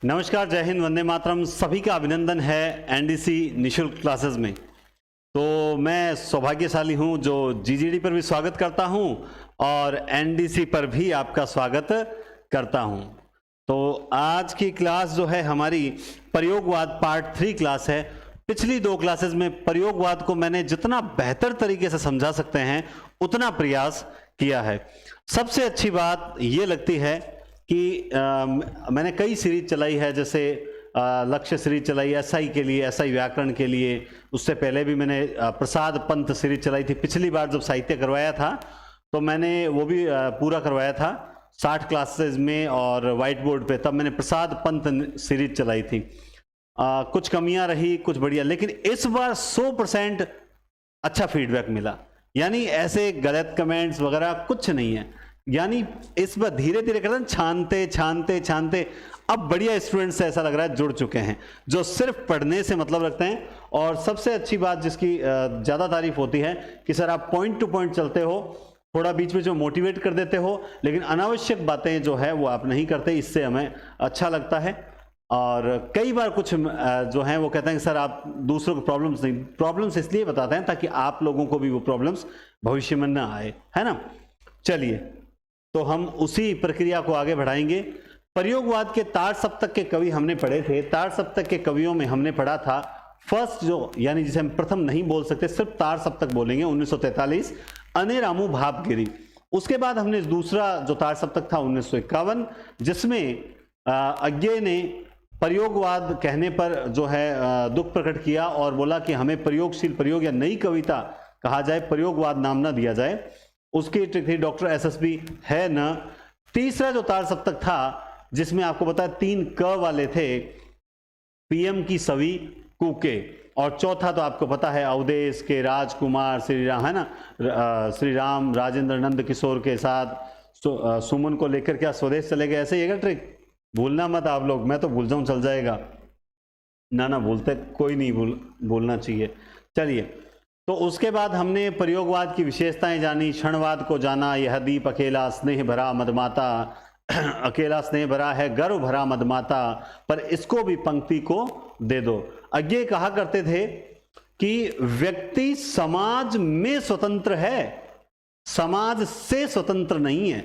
नमस्कार, जय हिंद, वंदे मातरम। सभी का अभिनंदन है एनडीसी निशुल्क क्लासेस में। तो मैं सौभाग्यशाली हूं जो जीजीडी पर भी स्वागत करता हूं और एनडीसी पर भी आपका स्वागत करता हूं। तो आज की क्लास जो है हमारी प्रयोगवाद पार्ट 3 क्लास है। पिछली 2 क्लासेस में प्रयोगवाद को मैंने जितना बेहतर तरीके से समझा सकते हैं उतना प्रयास किया है। सबसे अच्छी बात ये लगती है कि मैंने कई सीरीज चलाई है, जैसे लक्ष्य सीरीज चलाई एसआई के लिए, एसआई व्याकरण के लिए। उससे पहले भी मैंने प्रसाद पंत सीरीज चलाई थी। पिछली बार जब साहित्य करवाया था तो मैंने वो भी पूरा करवाया था 60 क्लासेस में और व्हाइट बोर्ड पे। तब मैंने प्रसाद पंत सीरीज चलाई थी। कुछ कमियां रही, कुछ बढ़िया, लेकिन इस बार 100% अच्छा फीडबैक मिला। यानी ऐसे गलत कमेंट्स वगैरह कुछ नहीं है। यानी इस बार धीरे धीरे करते छानते छानते छानते अब बढ़िया स्टूडेंट्स से ऐसा लग रहा है जुड़ चुके हैं जो सिर्फ पढ़ने से मतलब रखते हैं। और सबसे अच्छी बात जिसकी ज़्यादा तारीफ होती है कि सर आप पॉइंट टू पॉइंट चलते हो, थोड़ा बीच में जो मोटिवेट कर देते हो, लेकिन अनावश्यक बातें जो है वो आप नहीं करते। इससे हमें अच्छा लगता है। और कई बार कुछ जो हैं वो कहते हैं कि सर आप दूसरों को प्रॉब्लम्स इसलिए बताते हैं ताकि आप लोगों को भी वो प्रॉब्लम्स भविष्य में ना आए, है ना। चलिए, तो हम उसी प्रक्रिया को आगे बढ़ाएंगे। प्रयोगवाद के तार सप्तक के कवि हमने पढ़े थे। तार सप्तक के कवियों में हमने पढ़ा था फर्स्ट जो, यानी जिसे हम प्रथम नहीं बोल सकते, सिर्फ तार सप्तक बोलेंगे, 1943 अनेरामू भापगिरी। उसके बाद हमने दूसरा जो तार सप्तक था 1951, जिसमें अज्ञे ने प्रयोगवाद कहने पर जो है दुख प्रकट किया और बोला कि हमें प्रयोगशील प्रयोग या नई कविता कहा जाए, प्रयोगवाद नाम ना दिया जाए। उसकी ट्रिक थी डॉक्टर एसएसबी है न। तीसरा जो तार सप्तक था जिसमें आपको पता है 3 क वाले थे, पीएम की सवी कुके। और चौथा तो आपको पता है अवधेश के राजकुमार श्री राम, है ना, श्री राम राजेंद्र नंद किशोर के साथ सुमन को लेकर क्या स्वदेश चले गए। ऐसे ही है ट्रिक, भूलना मत आप लोग। मैं तो भूल जाऊं चल जाएगा ना, भूलते कोई नहीं, भूलना चाहिए। चलिए, तो उसके बाद हमने प्रयोगवाद की विशेषताएं जानी, क्षणवाद को जाना। यह दीप अकेला स्नेह भरा मदमाता, अकेला स्नेह भरा है गर्व भरा मदमाता, पर इसको भी पंक्ति को दे दो। अज्ञे कहा करते थे कि व्यक्ति समाज में स्वतंत्र है, समाज से स्वतंत्र नहीं है।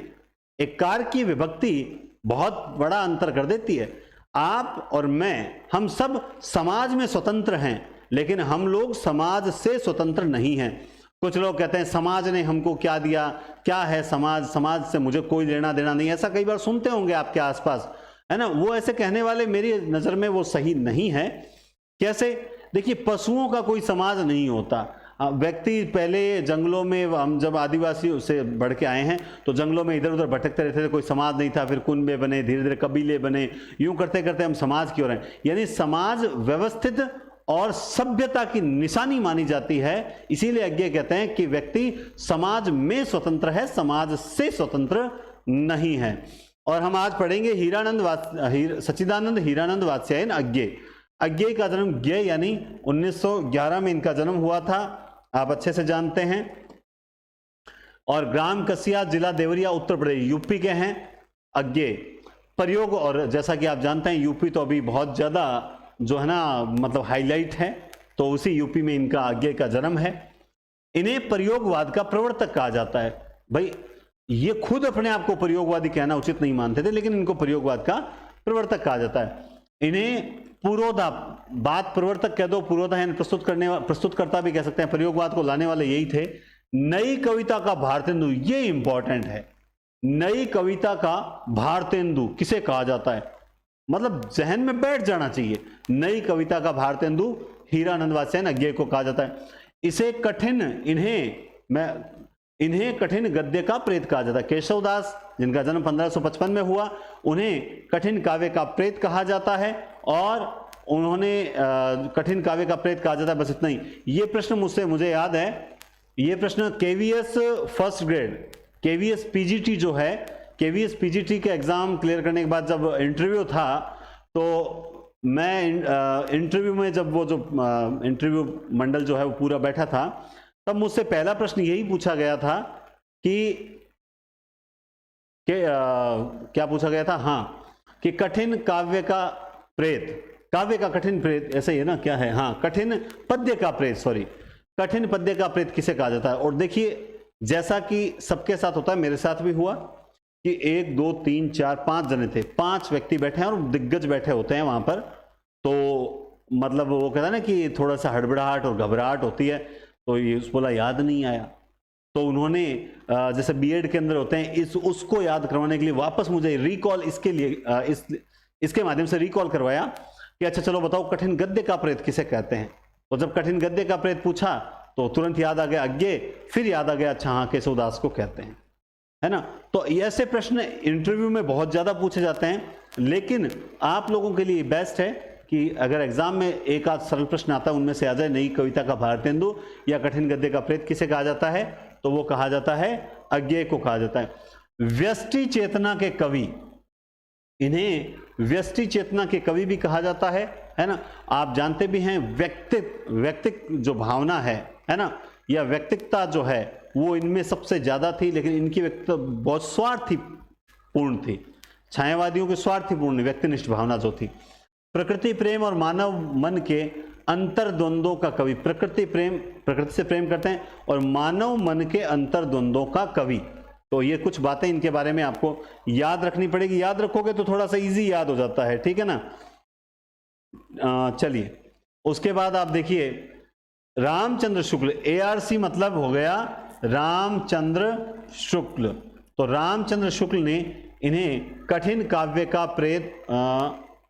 एक कार की विभक्ति बहुत बड़ा अंतर कर देती है। आप और मैं, हम सब समाज में स्वतंत्र हैं, लेकिन हम लोग समाज से स्वतंत्र नहीं हैं। कुछ लोग कहते हैं समाज ने हमको क्या दिया, क्या है समाज, समाज से मुझे कोई लेना देना नहीं। ऐसा कई बार सुनते होंगे आपके आसपास, है ना। वो ऐसे कहने वाले मेरी नज़र में वो सही नहीं है। कैसे? देखिए, पशुओं का कोई समाज नहीं होता। व्यक्ति पहले जंगलों में, हम जब आदिवासी से बढ़ के आए हैं तो जंगलों में इधर उधर भटकते रहते थे, कोई समाज नहीं था। फिर कुनबे बने, धीरे धीरे कबीले बने, यूं करते करते हम समाज की ओर हैं। यानी समाज व्यवस्थित और सभ्यता की निशानी मानी जाती है। इसीलिए अज्ञे कहते हैं कि व्यक्ति समाज में स्वतंत्र है, समाज से स्वतंत्र नहीं है। और हम आज पढ़ेंगे सच्चिदानंद हीरानंद वात्स्यायन अज्ञे। अज्ञे का जन्म ज्ञ यानी 1911 में इनका जन्म हुआ था, आप अच्छे से जानते हैं। और ग्राम कसिया, जिला देवरिया, उत्तर प्रदेश, यूपी के हैं अज्ञे। प्रयोग, और जैसा कि आप जानते हैं यूपी तो अभी बहुत ज्यादा जो है ना, मतलब हाईलाइट है, तो उसी यूपी में इनका अज्ञे का जन्म है। इन्हें प्रयोगवाद का प्रवर्तक कहा जाता है। भाई, ये खुद अपने आप को प्रयोगवादी कहना उचित नहीं मानते थे, लेकिन इनको प्रयोगवाद का प्रवर्तक कहा जाता है। इन्हें पुरोधा, बात प्रवर्तक कह दो, पुरोधा यानी प्रस्तुतकर्ता भी कह सकते हैं। प्रयोगवाद को लाने वाले यही थे। नई कविता का भारतेंदु, ये इंपॉर्टेंट है। नई कविता का भारतेंदु किसे कहा जाता है, मतलब जहन में बैठ जाना चाहिए। नई कविता का भारतेंदु हीरानंद वात्स्यायन अज्ञे को कहा जाता है। इसे कठिन, इन्हें कठिन गद्य का प्रेत कहा जाता है। केशवदास, जिनका जन्म 1555 में हुआ, उन्हें कठिन काव्य का प्रेत कहा जाता है। और उन्होंने कठिन काव्य का प्रेत कहा जाता है, बस इतना ही। ये प्रश्न मुझे याद है, ये प्रश्न KVS first grade, KVS PGT जो है, केवीएस पीजीटी के एग्जाम क्लियर करने के बाद जब इंटरव्यू था, तो मैं इंटरव्यू में जब वो जो इंटरव्यू मंडल जो है वो पूरा बैठा था, तब मुझसे पहला प्रश्न यही पूछा गया था कि क्या पूछा गया था, हाँ, कि कठिन काव्य का प्रेत, काव्य का कठिन प्रेत, ऐसा ही है ना, क्या है, हाँ, कठिन पद्य का प्रेत, सॉरी, कठिन पद्य का प्रेत किसे कहा जाता है। और देखिए जैसा कि सबके साथ होता है, मेरे साथ भी हुआ कि 1 2 3 4 5 जने थे, 5 व्यक्ति बैठे हैं और दिग्गज बैठे होते हैं वहां पर। तो मतलब वो कहता है ना कि थोड़ा सा हड़बड़ाहट और घबराहट होती है, तो ये बोला याद नहीं आया, तो उन्होंने जैसे बीएड के अंदर होते हैं उसको याद करवाने के लिए वापस मुझे रिकॉल इसके लिए इसके माध्यम से रिकॉल करवाया कि अच्छा चलो बताओ कठिन गद्य का प्रेत किसे कहते हैं। तो जब कठिन गद्य का प्रेत पूछा तो तुरंत याद आ गया अज्ञे, फिर याद आ गया अच्छा हाँ केशवदास को कहते हैं, है ना। तो ऐसे प्रश्न इंटरव्यू में बहुत ज्यादा पूछे जाते हैं, लेकिन आप लोगों के लिए बेस्ट है कि अगर एग्जाम में एक आध सरल प्रश्न आता है उनमें से आ जाए नई कविता का भारतेंदु या कठिन गद्य का प्रेत किसे कहा जाता है, तो वो कहा जाता है अज्ञेय को कहा जाता है। व्यष्टि चेतना के कवि, इन्हें व्यष्टि चेतना के कवि भी कहा जाता है ना। आप जानते भी हैं व्यक्तिक जो भावना है ना, या व्यक्तिकता जो है वो इनमें सबसे ज्यादा थी, लेकिन इनकी व्यक्तित्व बहुत स्वार्थी पूर्ण थी। छायावादियों की स्वार्थीपूर्ण व्यक्तिनिष्ठ भावना जो थी। प्रकृति प्रेम और मानव मन के अंतर्द्वंद्वों का कवि, प्रकृति से प्रेम करते हैं और मानव मन के अंतर्द्वंद्वों का कवि। तो ये कुछ बातें इनके बारे में आपको याद रखनी पड़ेगी, याद रखोगे तो थोड़ा सा इजी याद हो जाता है, ठीक है ना। चलिए उसके बाद आप देखिए रामचंद्र शुक्ल, ARC मतलब हो गया रामचंद्र शुक्ल। तो रामचंद्र शुक्ल ने इन्हें कठिन काव्य का प्रेत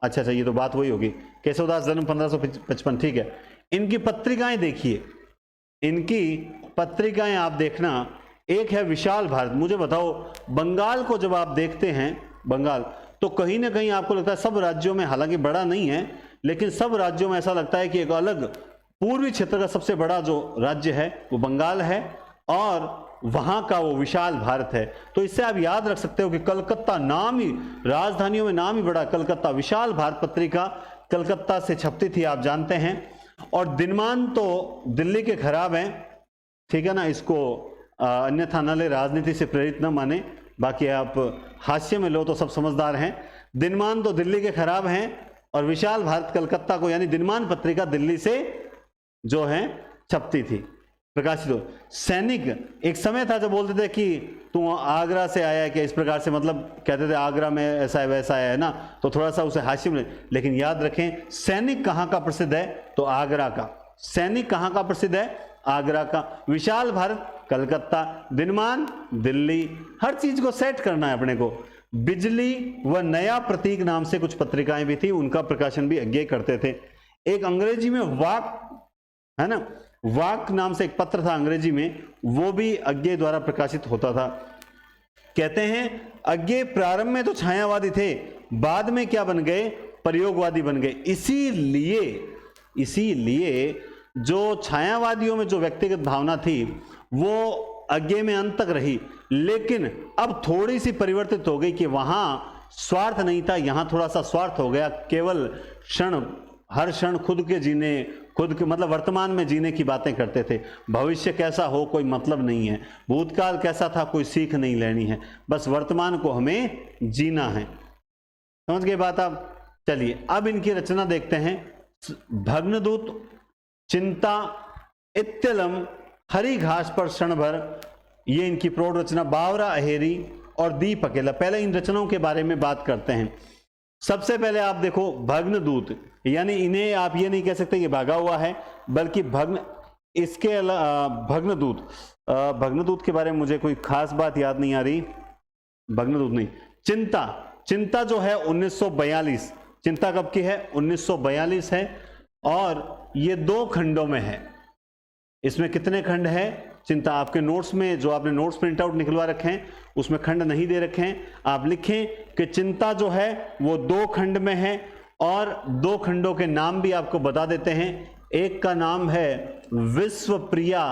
अच्छा ये तो बात वही होगी, केशवदास जन्म 1555, ठीक है। इनकी पत्रिकाएं देखिए, इनकी पत्रिकाएं आप देखना, एक है विशाल भारत। मुझे बताओ बंगाल को जब आप देखते हैं, बंगाल तो कहीं ना कहीं आपको लगता है सब राज्यों में, हालांकि बड़ा नहीं है लेकिन सब राज्यों में ऐसा लगता है कि एक अलग पूर्वी क्षेत्र का सबसे बड़ा जो राज्य है वो बंगाल है और वहां का वो विशाल भारत है। तो इससे आप याद रख सकते हो कि कलकत्ता नाम ही, राजधानियों में नाम ही बड़ा, कलकत्ता। विशाल भारत पत्रिका कलकत्ता से छपती थी, आप जानते हैं। और दिनमान तो दिल्ली के खराब हैं, ठीक है ना, इसको अन्यथा न ले, राजनीति से प्रेरित न माने, बाकी आप हास्य में लो तो सब समझदार हैं। दिनमान तो दिल्ली के खराब हैं और विशाल भारत कलकत्ता को, यानी दिनमान पत्रिका दिल्ली से जो है छपती थी, प्रकाशित हो। सैनिक एक समय था जब बोलते थे कि तू आगरा से आया है क्या, इस प्रकार से, मतलब कहते थे आगरा में ऐसा है वैसा है ना, तो थोड़ा सा उसे हास्य में। लेकिन याद रखें सैनिक कहाँ का प्रसिद्ध है, तो आगरा का। सैनिक कहाँ का प्रसिद्ध है, आगरा का। विशाल भारत कलकत्ता, दिनमान दिल्ली। हर चीज को सेट करना है अपने को। बिजली व नया प्रतीक नाम से कुछ पत्रिकाएं भी थी, उनका प्रकाशन भी अज्ञेय करते थे। एक अंग्रेजी में वाक है ना, वाक नाम से एक पत्र था अंग्रेजी में, वो भी अज्ञेय द्वारा प्रकाशित होता था। कहते हैं अज्ञेय प्रारंभ में तो छायावादी थे, बाद में क्या बन गए, प्रयोगवादी बन गए। इसीलिए जो छायावादियों में जो व्यक्तिगत भावना थी वो अज्ञेय में अंत तक रही, लेकिन अब थोड़ी सी परिवर्तित हो गई कि वहां स्वार्थ नहीं था, यहां थोड़ा सा स्वार्थ हो गया। केवल हर क्षण खुद के मतलब वर्तमान में जीने की बातें करते थे। भविष्य कैसा हो कोई मतलब नहीं है, भूतकाल कैसा था कोई सीख नहीं लेनी है, बस वर्तमान को हमें जीना है। समझ गए बात आप। चलिए अब इनकी रचना देखते हैं। भग्नदूत, चिंता, इत्यलम, हरी घास पर क्षण भर, ये इनकी प्रौढ़ रचना। बावरा अहेरी और दीप अकेला। पहले इन रचनाओं के बारे में बात करते हैं। सबसे पहले आप देखो भग्नदूत, यानी इन्हें आप ये नहीं कह सकते कि भागा हुआ है, बल्कि भग्नदूत के बारे में मुझे कोई खास बात याद नहीं आ रही। भग्नदूत नहीं, चिंता जो है 1942, चिंता कब की है, 1942 है और ये 2 खंडों में है। इसमें कितने खंड है, चिंता आपके नोट्स में, जो आपने नोट्स प्रिंट आउट निकलवा रखे हैं उसमें खंड नहीं दे रखे हैं। आप लिखें कि चिंता जो है वो 2 खंड में है और 2 खंडों के नाम भी आपको बता देते हैं। एक का नाम है विश्वप्रिया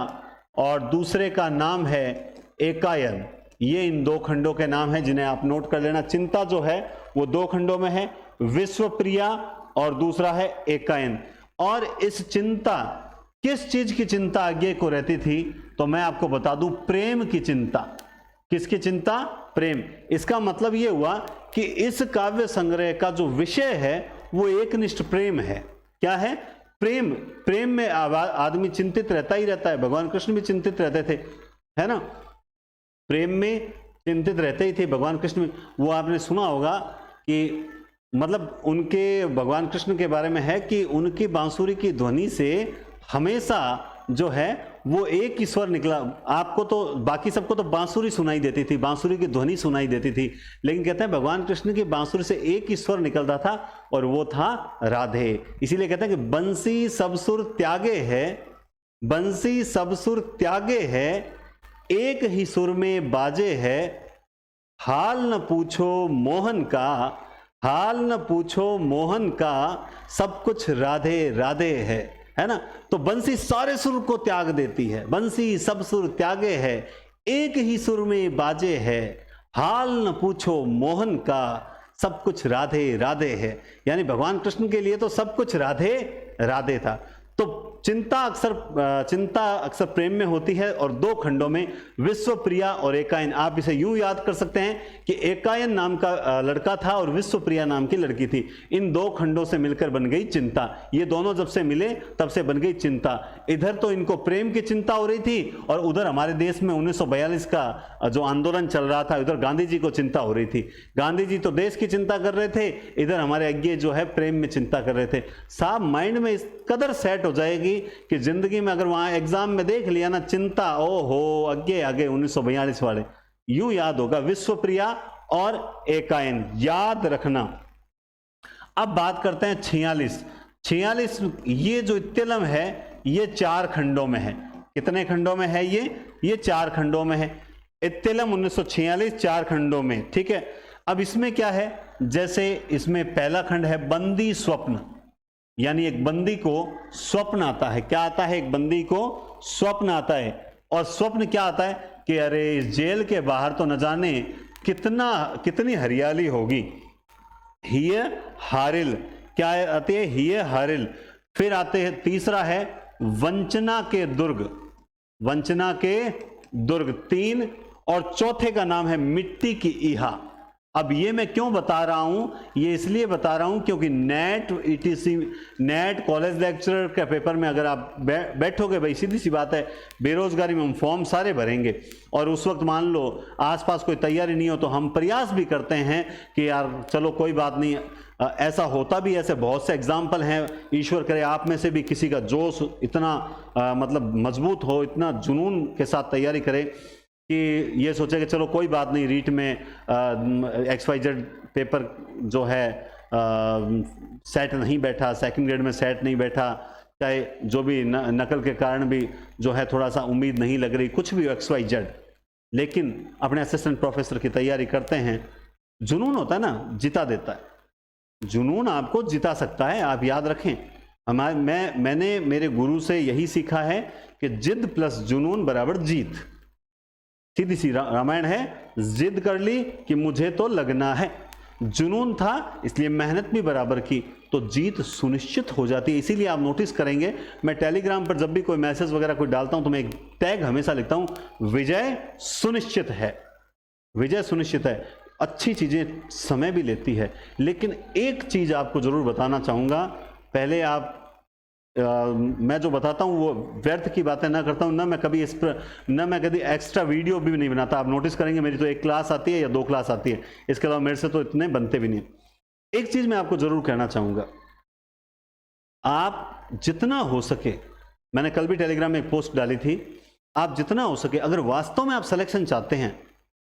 और दूसरे का नाम है एकायन। ये इन 2 खंडों के नाम हैं जिन्हें आप नोट कर लेना। चिंता जो है वो 2 खंडों में है, विश्वप्रिया और दूसरा है एकायन। और इस चिंता, किस चीज की चिंता अज्ञेय को रहती थी, तो मैं आपको बता दूं, प्रेम की चिंता। किसकी चिंता, प्रेम। इसका मतलब यह हुआ कि इस काव्य संग्रह का जो विषय है वो एकनिष्ठ प्रेम है। क्या है? प्रेम। प्रेम में आदमी चिंतित रहता ही रहता है। भगवान कृष्ण भी चिंतित रहते थे, है ना, प्रेम में चिंतित रहते ही थे भगवान कृष्ण। वो आपने सुना होगा कि मतलब उनके, भगवान कृष्ण के बारे में है कि उनकी बांसुरी की ध्वनि से हमेशा जो है वो एक ही स्वर निकला। आपको तो, बाकी सबको तो बांसुरी सुनाई देती थी, बांसुरी की ध्वनि सुनाई देती थी, लेकिन कहते हैं भगवान कृष्ण की बांसुरी से एक ही स्वर निकलता था और वो था राधे। इसीलिए कहते हैं कि बंसी सब सुर त्यागे है, बंसी सब सुर त्यागे है, एक ही सुर में बाजे है, हाल न पूछो मोहन का, हाल न पूछो मोहन का, सब कुछ राधे राधे है ना। तो बंसी सारे सुर को त्याग देती है, बंसी सब सुर त्यागे है, एक ही सुर में बाजे है, हाल न पूछो मोहन का, सब कुछ राधे राधे है। यानी भगवान कृष्ण के लिए तो सब कुछ राधे राधे था। तो चिंता अक्सर प्रेम में होती है, और दो खंडों में, विश्वप्रिया और एकायन। आप इसे यूं याद कर सकते हैं कि एकायन नाम का लड़का था और विश्वप्रिया नाम की लड़की थी। इन दो खंडों से मिलकर बन गई चिंता। ये दोनों जब से मिले तब से बन गई चिंता। इधर तो इनको प्रेम की चिंता हो रही थी, और उधर हमारे देश में 1942 का जो आंदोलन चल रहा था, उधर गांधी जी को चिंता हो रही थी। गांधी जी तो देश की चिंता कर रहे थे, इधर हमारे अज्ञे जो है प्रेम में चिंता कर रहे थे। साहब माइंड में इस कदर सेट हो जाएगी कि जिंदगी में अगर वहां एग्जाम में देख लिया ना चिंता, ओ हो अगे आगे 1942 वाले, यूं याद होगा विश्वप्रिया और एकायन, याद रखना। अब बात करते हैं 46। ये जो इत्तेलम है ये 4 खंडों में है। कितने खंडों में है ये 4 खंडों में है। इत्तेलम 1946 4 खंडों में, ठीक है। अब इसमें क्या है, जैसे इसमें पहला खंड है बंदी स्वप्न, यानी एक बंदी को स्वप्न आता है। क्या आता है? एक बंदी को स्वप्न आता है। और स्वप्न क्या आता है कि अरे इस जेल के बाहर तो न जाने कितनी हरियाली होगी। हिय हारिल, क्या आते हैं? हिय हारिल। फिर आते हैं, तीसरा है वंचना के दुर्ग, वंचना के दुर्ग 3, और चौथे का नाम है मिट्टी की ईहा। अब ये मैं क्यों बता रहा हूं? ये इसलिए बता रहा हूं क्योंकि net etc, net college lecturer के पेपर में अगर आप बैठोगे, भाई सीधी सी बात है, बेरोजगारी में हम फॉर्म सारे भरेंगे, और उस वक्त मान लो आसपास कोई तैयारी नहीं हो तो हम प्रयास भी करते हैं कि यार चलो कोई बात नहीं, ऐसा होता भी, ऐसे बहुत से एग्जाम्पल हैं। ईश्वर करे आप में से भी किसी का जोश इतना मतलब मजबूत हो, इतना जुनून के साथ तैयारी करे कि ये सोचे कि चलो कोई बात नहीं, रीट में XYZ पेपर जो है सेट नहीं बैठा, सेकंड ग्रेड में सेट नहीं बैठा, चाहे जो भी नकल के कारण भी जो है थोड़ा सा उम्मीद नहीं लग रही, कुछ भी XYZ, लेकिन अपने असिस्टेंट प्रोफेसर की तैयारी करते हैं। जुनून होता है ना, जिता देता है। जुनून आपको जिता सकता है, आप याद रखें। मैंने मेरे गुरु से यही सीखा है कि जिद प्लस जुनून बराबर जीत। सीधी सी रामायण है, जिद कर ली कि मुझे तो लगना है, जुनून था इसलिए मेहनत भी बराबर की, तो जीत सुनिश्चित हो जाती है। इसीलिए आप नोटिस करेंगे मैं टेलीग्राम पर जब भी कोई मैसेज वगैरह कोई डालता हूं तो मैं एक टैग हमेशा लिखता हूं, विजय सुनिश्चित है, विजय सुनिश्चित है। अच्छी चीजें समय भी लेती है, लेकिन एक चीज आपको जरूर बताना चाहूंगा। पहले आप मैं जो बताता हूं वो व्यर्थ की बातें ना करता हूं, ना मैं कभी इस पर, ना मैं कभी एक्स्ट्रा वीडियो भी नहीं बनाता। आप नोटिस करेंगे मेरी तो 1 क्लास आती है या 2 क्लास आती है, इसके अलावा मेरे से तो इतने बनते भी नहीं। एक चीज मैं आपको जरूर कहना चाहूंगा, आप जितना हो सके, मैंने कल भी टेलीग्राम में एक पोस्ट डाली थी, आप जितना हो सके अगर वास्तव में आप सिलेक्शन चाहते हैं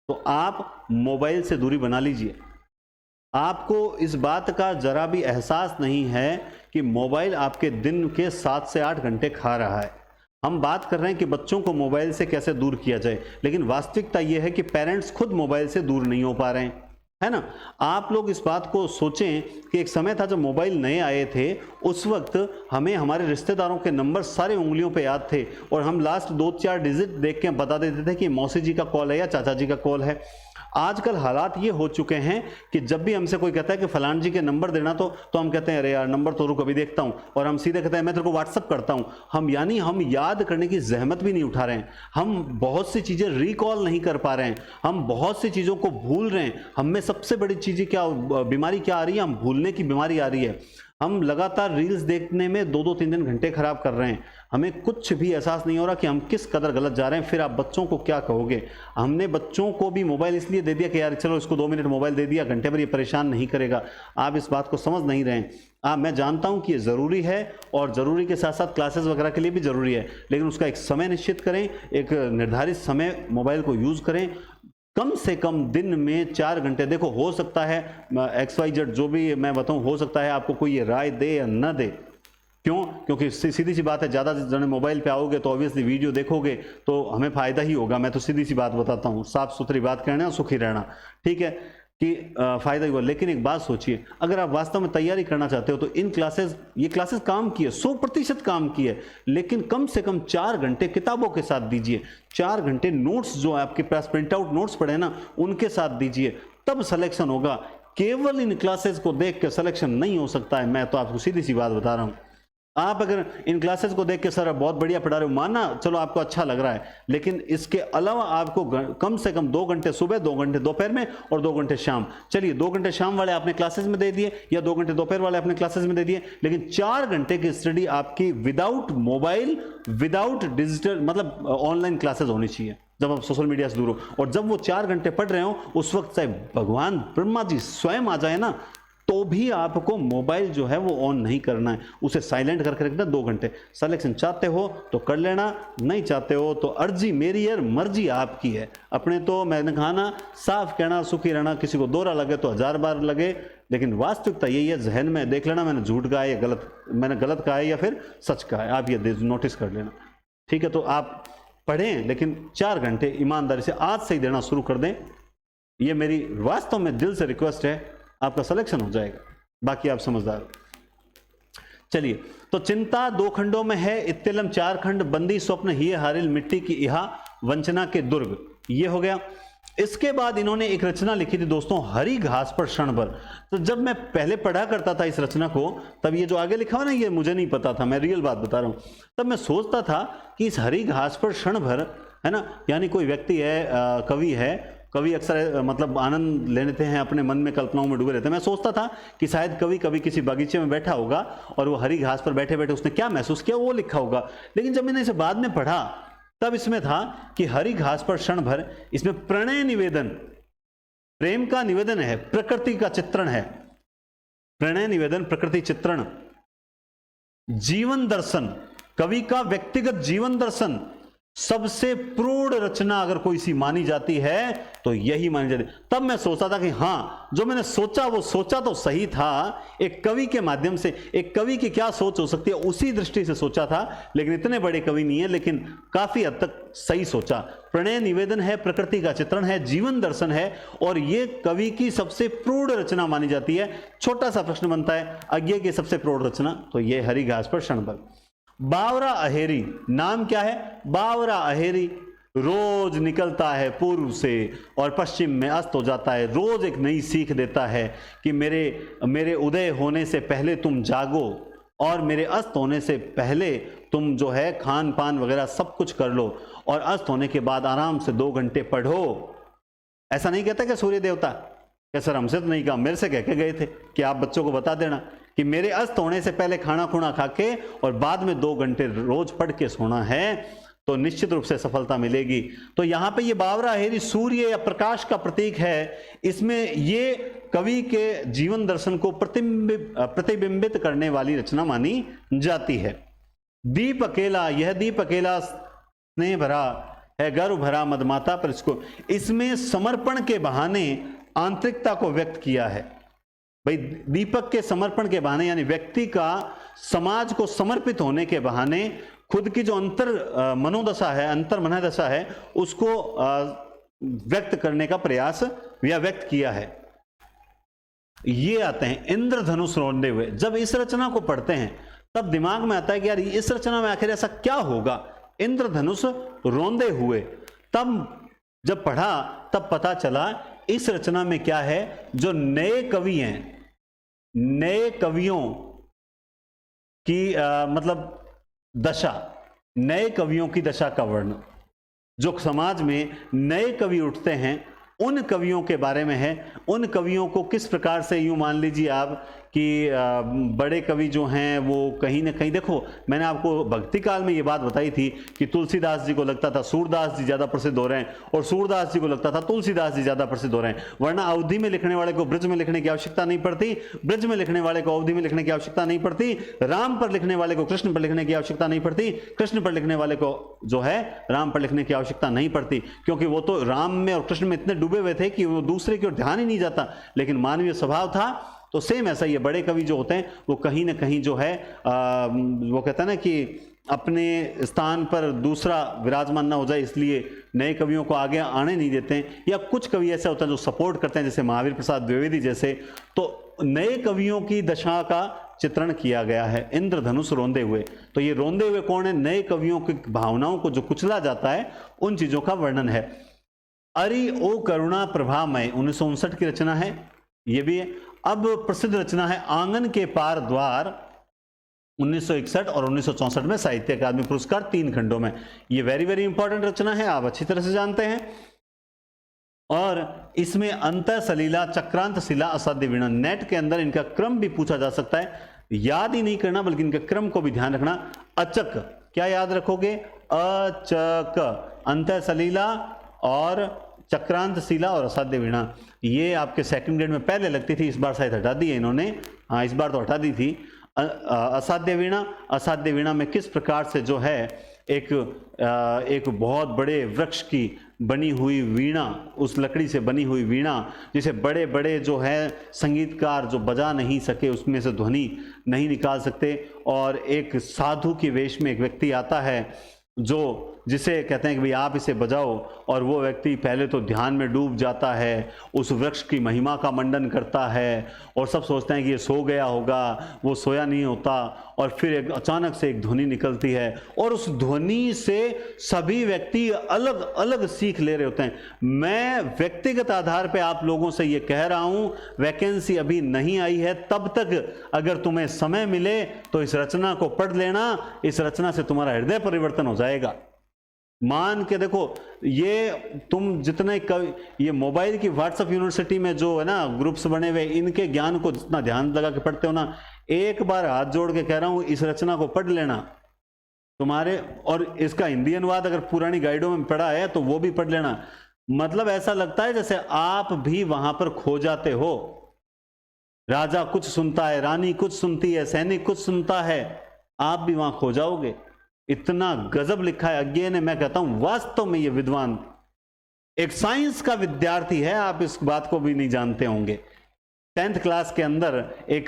तो आप मोबाइल से दूरी बना लीजिए। आपको इस बात का जरा भी एहसास नहीं है कि मोबाइल आपके दिन के 7 से 8 घंटे खा रहा है। हम बात कर रहे हैं कि बच्चों को मोबाइल से कैसे दूर किया जाए, लेकिन वास्तविकता यह है कि पेरेंट्स खुद मोबाइल से दूर नहीं हो पा रहे हैं, है ना। आप लोग इस बात को सोचें कि एक समय था जब मोबाइल नए आए थे, उस वक्त हमें हमारे रिश्तेदारों के नंबर सारे उंगलियों पे याद थे, और हम लास्ट 2-4 डिजिट देख के बता देते थे कि मौसी जी का कॉल है या चाचा जी का कॉल है। आजकल हालात ये हो चुके हैं कि जब भी हमसे कोई कहता है कि फलान जी के नंबर देना तो हम कहते हैं अरे यार नंबर तो रुक अभी देखता हूं, और हम सीधे कहते हैं मैं तेरे को व्हाट्सअप करता हूं। हम यानी हम याद करने की जहमत भी नहीं उठा रहे हैं, हम बहुत सी चीजें रिकॉल नहीं कर पा रहे हैं, हम बहुत सी चीजों को भूल रहे हैं। हम में सबसे बड़ी चीजें क्या, बीमारी क्या आ रही है, हम भूलने की बीमारी आ रही है। हम लगातार रील्स देखने में 2-2 3-3 घंटे खराब कर रहे हैं, हमें कुछ भी एहसास नहीं हो रहा कि हम किस कदर गलत जा रहे हैं। फिर आप बच्चों को क्या कहोगे? हमने बच्चों को भी मोबाइल इसलिए दे दिया कि यार चलो इसको 2 मिनट मोबाइल दे दिया, घंटे भर ये परेशान नहीं करेगा। आप इस बात को समझ नहीं रहे हैं। मैं जानता हूं कि ये ज़रूरी है और ज़रूरी के साथ साथ क्लासेस वगैरह के लिए भी ज़रूरी है, लेकिन उसका एक समय निश्चित करें, एक निर्धारित समय मोबाइल को यूज़ करें। कम से कम दिन में 4 घंटे। देखो हो सकता है XYZ जो भी मैं बताऊं, हो सकता है आपको कोई ये राय दे या न दे। क्यों? क्योंकि सीधी सी बात है, ज़्यादा जने मोबाइल पे आओगे तो ऑब्वियसली वीडियो देखोगे तो हमें फ़ायदा ही होगा। मैं तो सीधी सी बात बताता हूँ, साफ सुथरी बात कहना और सुखी रहना, ठीक है, कि फ़ायदा ही हुआ। लेकिन एक बात सोचिए, अगर आप वास्तव में तैयारी करना चाहते हो तो इन क्लासेस, ये क्लासेस काम की है, 100% काम की है, लेकिन कम से कम 4 घंटे किताबों के साथ दीजिए, 4 घंटे नोट्स जो आपके पास प्रिंट आउट नोट्स पड़े ना उनके साथ दीजिए, तब सिलेक्शन होगा। केवल इन क्लासेस को देख के सिलेक्शन नहीं हो सकता है। मैं तो आपको सीधी सी बात बता रहा हूँ। आप अगर इन क्लासेस को देख के सर बहुत बढ़िया पढ़ा रहे हो, माना चलो आपको अच्छा लग रहा है, लेकिन इसके अलावा आपको कम से कम 2 घंटे सुबह, 2 घंटे दोपहर में और 2 घंटे शाम, चलिए 2 घंटे शाम वाले आपने क्लासेस में दे दिए या 2 घंटे दोपहर वाले आपने क्लासेस में दे दिए, लेकिन 4 घंटे की स्टडी आपकी विदाउट मोबाइल, विदाउट डिजिटल, मतलब ऑनलाइन क्लासेस होनी चाहिए जब आप सोशल मीडिया से दूर हो। और जब वो 4 घंटे पढ़ रहे हो उस वक्त चाहे भगवान ब्रह्मा जी स्वयं आ जाए ना, तो भी आपको मोबाइल जो है वो ऑन नहीं करना है, उसे साइलेंट करके रखना 2 घंटे। सिलेक्शन चाहते हो तो कर लेना, नहीं चाहते हो तो अर्जी मेरी है, मर्जी आपकी है। अपने तो मैंने कहा ना, साफ कहना, सुखी रहना, किसी को दोहरा लगे तो 1000 बार लगे, लेकिन वास्तविकता यही है। जहन में देख लेना मैंने झूठ कहा है या गलत, मैंने गलत कहा है या फिर सच कहा है, आप ये नोटिस कर लेना, ठीक है। तो आप पढ़ें, लेकिन 4 घंटे ईमानदारी से आज से ही देना शुरू कर दें। ये मेरी वास्तव में दिल से रिक्वेस्ट है, आपका सिलेक्शन हो जाएगा, बाकी आप समझदार हो। चलिए, तो चिंता 2 खंडों में है, इत्तिलम 4 खंड, बंदी स्वप्न ही हारिल मिट्टी की इहा, वंचना के दुर्ग, ये हो गया। इसके बाद इन्होंने एक रचना लिखी थी दोस्तों, हरी घास पर क्षण भर। तो जब मैं पहले पढ़ा करता था इस रचना को, तब ये जो आगे लिखा हुआ ना, ये मुझे नहीं पता था, मैं रियल बात बता रहा हूं। तब मैं सोचता था कि इस हरी घास पर क्षण भर, है ना, यानी कोई व्यक्ति है, कवि है, कवि अक्सर मतलब आनंद लेते हैं, अपने मन में कल्पनाओं में डूबे रहते हैं। मैं सोचता था कि शायद कवि कभी किसी बगीचे में बैठा होगा और वो हरी घास पर बैठे बैठे उसने क्या महसूस किया वो लिखा होगा। लेकिन जब मैंने इसे बाद में पढ़ा तब इसमें था कि हरी घास पर क्षण भर, इसमें प्रणय निवेदन, प्रेम का निवेदन है, प्रकृति का चित्रण है, प्रणय निवेदन, प्रकृति चित्रण, जीवन दर्शन, कवि का व्यक्तिगत जीवन दर्शन, सबसे प्रौढ़ रचना अगर कोई सी मानी जाती है तो यही मानी जाती है। तब मैं सोचता था कि हाँ, जो मैंने सोचा वो सोचा तो सही था, एक कवि के माध्यम से, एक कवि की क्या सोच हो सकती है उसी दृष्टि से सोचा था, लेकिन इतने बड़े कवि नहीं है, लेकिन काफी हद तक सही सोचा। प्रणय निवेदन है, प्रकृति का चित्रण है, जीवन दर्शन है, और ये कवि की सबसे प्रौढ़ रचना मानी जाती है। छोटा सा प्रश्न बनता है, अज्ञे की सबसे प्रौढ़ रचना, तो ये हरी घास पर क्षण भर। बावरा अहेरी, नाम क्या है? बावरा अहेरी, रोज निकलता है पूर्व से और पश्चिम में अस्त हो जाता है, रोज एक नई सीख देता है कि मेरे उदय होने से पहले तुम जागो और मेरे अस्त होने से पहले तुम जो है खान पान वगैरह सब कुछ कर लो, और अस्त होने के बाद आराम से 2 घंटे पढ़ो। ऐसा नहीं कहता कि सूर्य देवता, क्या सर हमसे तो नहीं कहा, मेरे से कह के गए थे कि आप बच्चों को बता देना कि मेरे अस्त होने से पहले खाना खुना खा के और बाद में 2 घंटे रोज पढ़ के सोना है, तो निश्चित रूप से सफलता मिलेगी। तो यहाँ पे ये बावरा अहेरी सूर्य या प्रकाश का प्रतीक है। इसमें ये कवि के जीवन दर्शन को प्रतिबिंबित करने वाली रचना मानी जाती है। दीप अकेला, यह दीप अकेला स्नेह भरा है, गर्व भरा मदमाता पर इसको, इसमें समर्पण के बहाने आंतरिकता को व्यक्त किया है। भाई दीपक के समर्पण के बहाने, यानी व्यक्ति का समाज को समर्पित होने के बहाने खुद की जो अंतर मनोदशा है, अंतर मनोदशा है, उसको व्यक्त करने का प्रयास या व्यक्त किया है। ये आते हैं इंद्रधनुष रोंदे हुए। जब इस रचना को पढ़ते हैं तब दिमाग में आता है कि यार इस रचना में आखिर ऐसा क्या होगा, इंद्रधनुष रोंदे हुए। तब जब पढ़ा तब पता चला इस रचना में क्या है, जो नए कवि हैं, नए कवियों की मतलब दशा, नए कवियों की दशा का वर्णन। जो समाज में नए कवि उठते हैं उन कवियों के बारे में है। उन कवियों को किस प्रकार से, यूं मान लीजिए आप कि बड़े कवि जो हैं वो कहीं ना कहीं, देखो मैंने आपको भक्ति काल में ये बात बताई थी कि तुलसीदास जी को लगता था सूरदास जी ज़्यादा प्रसिद्ध हो रहे हैं, और सूरदास जी को लगता था तुलसीदास जी ज़्यादा प्रसिद्ध हो रहे हैं। वरना अवधि में लिखने वाले को ब्रज में लिखने की आवश्यकता नहीं पड़ती, ब्रज में लिखने वाले को अवधि में लिखने की आवश्यकता नहीं पड़ती, राम पर लिखने वाले को कृष्ण पर लिखने की आवश्यकता नहीं पड़ती, कृष्ण पर लिखने वाले को जो है राम पर लिखने की आवश्यकता नहीं पड़ती, क्योंकि वो तो राम में और कृष्ण में इतने डूबे हुए थे कि वो दूसरे की ओर ध्यान ही नहीं जाता। लेकिन मानवीय स्वभाव था, तो सेम ऐसा ही है। बड़े कवि जो होते हैं वो कहीं ना कहीं जो है वो कहता है ना कि अपने स्थान पर दूसरा विराजमान ना हो जाए, इसलिए नए कवियों को आगे आने नहीं देते हैं। या कुछ कवि ऐसे होते हैं जो सपोर्ट करते हैं, जैसे महावीर प्रसाद द्विवेदी जैसे। तो नए कवियों की दशा का चित्रण किया गया है इंद्रधनुष रोंदे हुए। तो ये रोंदे हुए कौन है? नए कवियों की भावनाओं को जो कुचला जाता है उन चीजों का वर्णन है। अरि ओ करुणा प्रभामय 1959 की रचना है, ये भी है। अब प्रसिद्ध रचना है आंगन के पार द्वार 1961 और 1964 में साहित्य अकादमी पुरस्कार 3 खंडों में। ये वेरी वेरी इंपॉर्टेंट रचना है, आप अच्छी तरह से जानते हैं। और इसमें अंतर सलीला, चक्रांत शिला, असाध्य वीणा, नेट के अंदर इनका क्रम भी पूछा जा सकता है। याद ही नहीं करना बल्कि इनके क्रम को भी ध्यान रखना। अचक क्या याद रखोगे? अचक, अंतर सलीला और चक्रांत शिला और असाध्य वीणा, ये आपके सेकंड ग्रेड में पहले लगती थी, इस बार शायद हटा दी है इन्होंने। हाँ, इस बार तो हटा दी थी। असाध्य वीणा, असाध्य वीणा में किस प्रकार से जो है एक बहुत बड़े वृक्ष की बनी हुई वीणा, उस लकड़ी से बनी हुई वीणा जिसे बड़े बड़े जो है संगीतकार जो बजा नहीं सके, उसमें से ध्वनि नहीं निकाल सकते, और एक साधु के वेश में एक व्यक्ति आता है जो जिसे कहते हैं कि भाई आप इसे बजाओ, और वो व्यक्ति पहले तो ध्यान में डूब जाता है, उस वृक्ष की महिमा का मंडन करता है, और सब सोचते हैं कि ये सो गया होगा, वो सोया नहीं होता। और फिर एक अचानक से एक ध्वनि निकलती है, और उस ध्वनि से सभी व्यक्ति अलग अलग सीख ले रहे होते हैं। मैं व्यक्तिगत आधार पे आप लोगों से ये कह रहा हूं, वैकेंसी अभी नहीं आई है, तब तक अगर तुम्हें समय मिले तो इस रचना को पढ़ लेना। इस रचना से तुम्हारा हृदय परिवर्तन हो जाएगा। मान के देखो, ये तुम जितने ये मोबाइल की व्हाट्सएप यूनिवर्सिटी में जो है ना ग्रुप्स बने हुए, इनके ज्ञान को जितना ध्यान लगा के पढ़ते हो ना, एक बार हाथ जोड़ के कह रहा हूं इस रचना को पढ़ लेना तुम्हारे, और इसका हिंदी अनुवाद अगर पुरानी गाइडों में पढ़ा है तो वो भी पढ़ लेना। मतलब ऐसा लगता है जैसे आप भी वहां पर खो जाते हो। राजा कुछ सुनता है, रानी कुछ सुनती है, सैनिक कुछ सुनता है, आप भी वहां खो जाओगे। इतना गजब लिखा है अज्ञे ने। मैं कहता हूं वास्तव में ये विद्वान एक साइंस का विद्यार्थी है, आप इस बात को भी नहीं जानते होंगे। 10th क्लास के अंदर एक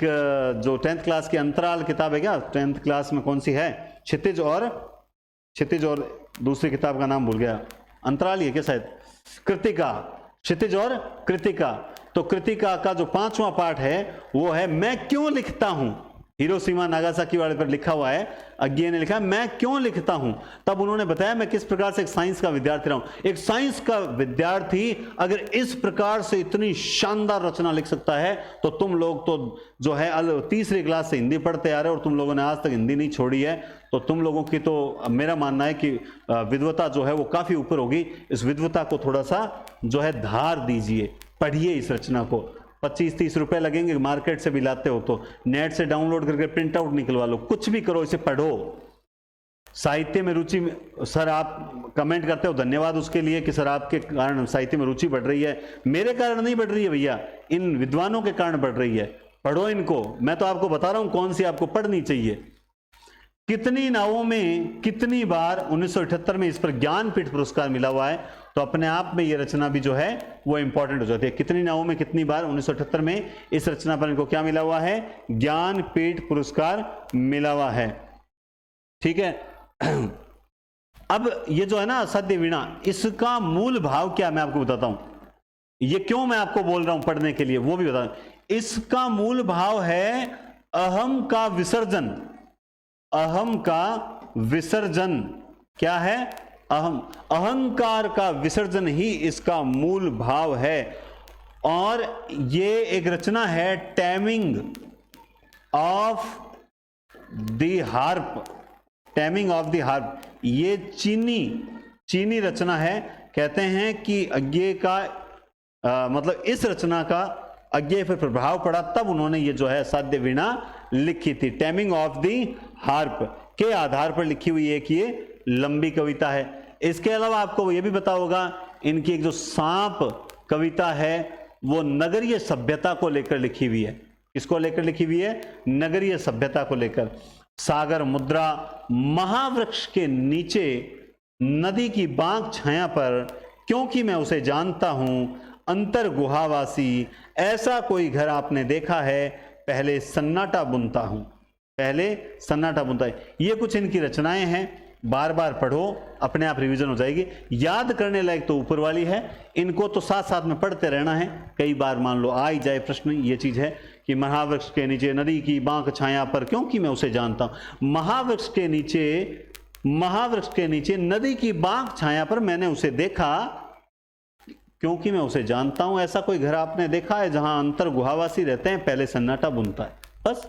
जो 10th क्लास की अंतराल किताब है, क्या 10th क्लास में कौन सी है? क्षितिज और दूसरी किताब का नाम भूल गया, अंतराल ही है क्या शायद, कृतिका, क्षितिज और कृतिका। तो कृतिका का जो 5वां पार्ट है वो है मैं क्यों लिखता हूं। हिरोशिमा नागासाकी वाले पर लिखा हुआ है, अज्ञे ने लिखा है मैं क्यों लिखता हूं। तब उन्होंने बताया मैं किस प्रकार से एक साइंस का विद्यार्थी रहा हूं। एक साइंस का विद्यार्थी अगर इस प्रकार से इतनी शानदार रचना लिख सकता है, तो तुम लोग तो जो है तीसरी क्लास से हिंदी पढ़ते आ रहे हो और तुम लोगों ने आज तक हिंदी नहीं छोड़ी है, तो तुम लोगों की तो मेरा मानना है कि विद्वता जो है वो काफी ऊपर होगी। इस विद्वता को थोड़ा सा जो है धार दीजिए, पढ़िए इस रचना को। 25-30 रुपए लगेंगे, मार्केट से भी लाते हो तो नेट से डाउनलोड करके प्रिंट आउट निकलवा लो, कुछ भी करो, इसे पढ़ो। साहित्य में रुचि, सर आप कमेंट करते हो, धन्यवाद उसके लिए कि सर आपके कारण साहित्य में रुचि बढ़ रही है। मेरे कारण नहीं बढ़ रही है भैया, इन विद्वानों के कारण बढ़ रही है। पढ़ो इनको, मैं तो आपको बता रहा हूं कौन सी आपको पढ़नी चाहिए। कितनी नावों में कितनी बार 1978 में इस पर ज्ञानपीठ पुरस्कार मिला हुआ है, तो अपने आप में ये रचना भी जो है वो इंपॉर्टेंट हो जाती है। कितनी नावों में कितनी बार 1978 में इस रचना पर इनको क्या मिला हुआ है? ज्ञानपीठ पुरस्कार मिला हुआ है। ठीक है। अब ये जो है ना असाध्य वीणा, इसका मूल भाव क्या मैं आपको बताता हूं। ये क्यों मैं आपको बोल रहा हूं पढ़ने के लिए, वो भी बता। इसका मूल भाव है अहम का विसर्जन। अहम का विसर्जन क्या है? अहम, अहंकार का विसर्जन ही इसका मूल भाव है। और ये एक रचना है taming of the harp, taming of the harp. ये चीनी रचना है। कहते हैं कि अज्ञे का मतलब इस रचना का अज्ञे पर प्रभाव पड़ा, तब उन्होंने ये जो है साध्य वीणा लिखी थी। टैमिंग ऑफ द हार्प के आधार पर लिखी हुई एक ये लंबी कविता है। इसके अलावा आपको ये भी पता होगा, इनकी एक जो सांप कविता है वो नगरीय सभ्यता को लेकर लिखी हुई है। इसको लेकर लिखी हुई है, नगरीय सभ्यता को लेकर। सागर मुद्रा, महावृक्ष के नीचे नदी की बांक छाया पर, क्योंकि मैं उसे जानता हूं, अंतर गुहावासी, ऐसा कोई घर आपने देखा है, पहले सन्नाटा बुनता हूं, पहले सन्नाटा बुनता है। ये कुछ इनकी रचनाएं हैं, बार बार पढ़ो, अपने आप रिवीजन हो जाएगी। याद करने लायक तो ऊपर वाली है, इनको तो साथ साथ में पढ़ते रहना है। कई बार मान लो आ ही जाए प्रश्न, ये चीज है कि महावृक्ष के नीचे नदी की बांक छाया पर, क्योंकि मैं उसे जानता हूं। महावृक्ष के नीचे नदी की बांक छाया पर मैंने उसे देखा, क्योंकि मैं उसे जानता हूं। ऐसा कोई घर आपने देखा है जहां अंतर गुहावासी रहते हैं, पहले सन्नाटा बुनता है, बस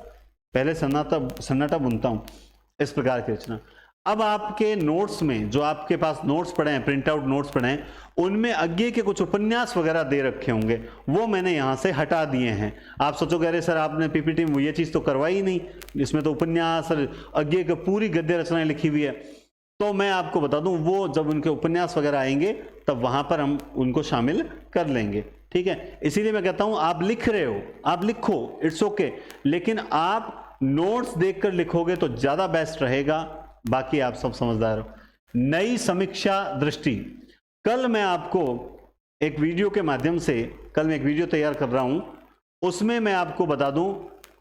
पहले सन्नाटा बुनता हूं। इस प्रकार की रचना। अब आपके नोट्स में, जो आपके पास नोट्स पड़े हैं, प्रिंट आउट नोट्स पड़े हैं, उनमें अज्ञे के कुछ उपन्यास वगैरह दे रखे होंगे, वो मैंने यहां से हटा दिए हैं। आप सोचोगे अरे सर आपने पीपीटी में ये चीज तो करवाई ही नहीं, इसमें तो उपन्यास अज्ञे की पूरी गद्य रचनाएं लिखी हुई है। तो मैं आपको बता दूं, वो जब उनके उपन्यास वगैरह आएंगे तब वहां पर हम उनको शामिल कर लेंगे, ठीक है। इसीलिए मैं कहता हूं आप लिख रहे हो, आप लिखो, इट्स ओके, लेकिन आप नोट्स देखकर लिखोगे तो ज्यादा बेस्ट रहेगा। बाकी आप सब समझदार हो। नई समीक्षा दृष्टि, कल मैं आपको एक वीडियो के माध्यम से, कल मैं एक वीडियो तैयार कर रहा हूं, उसमें मैं आपको बता दूं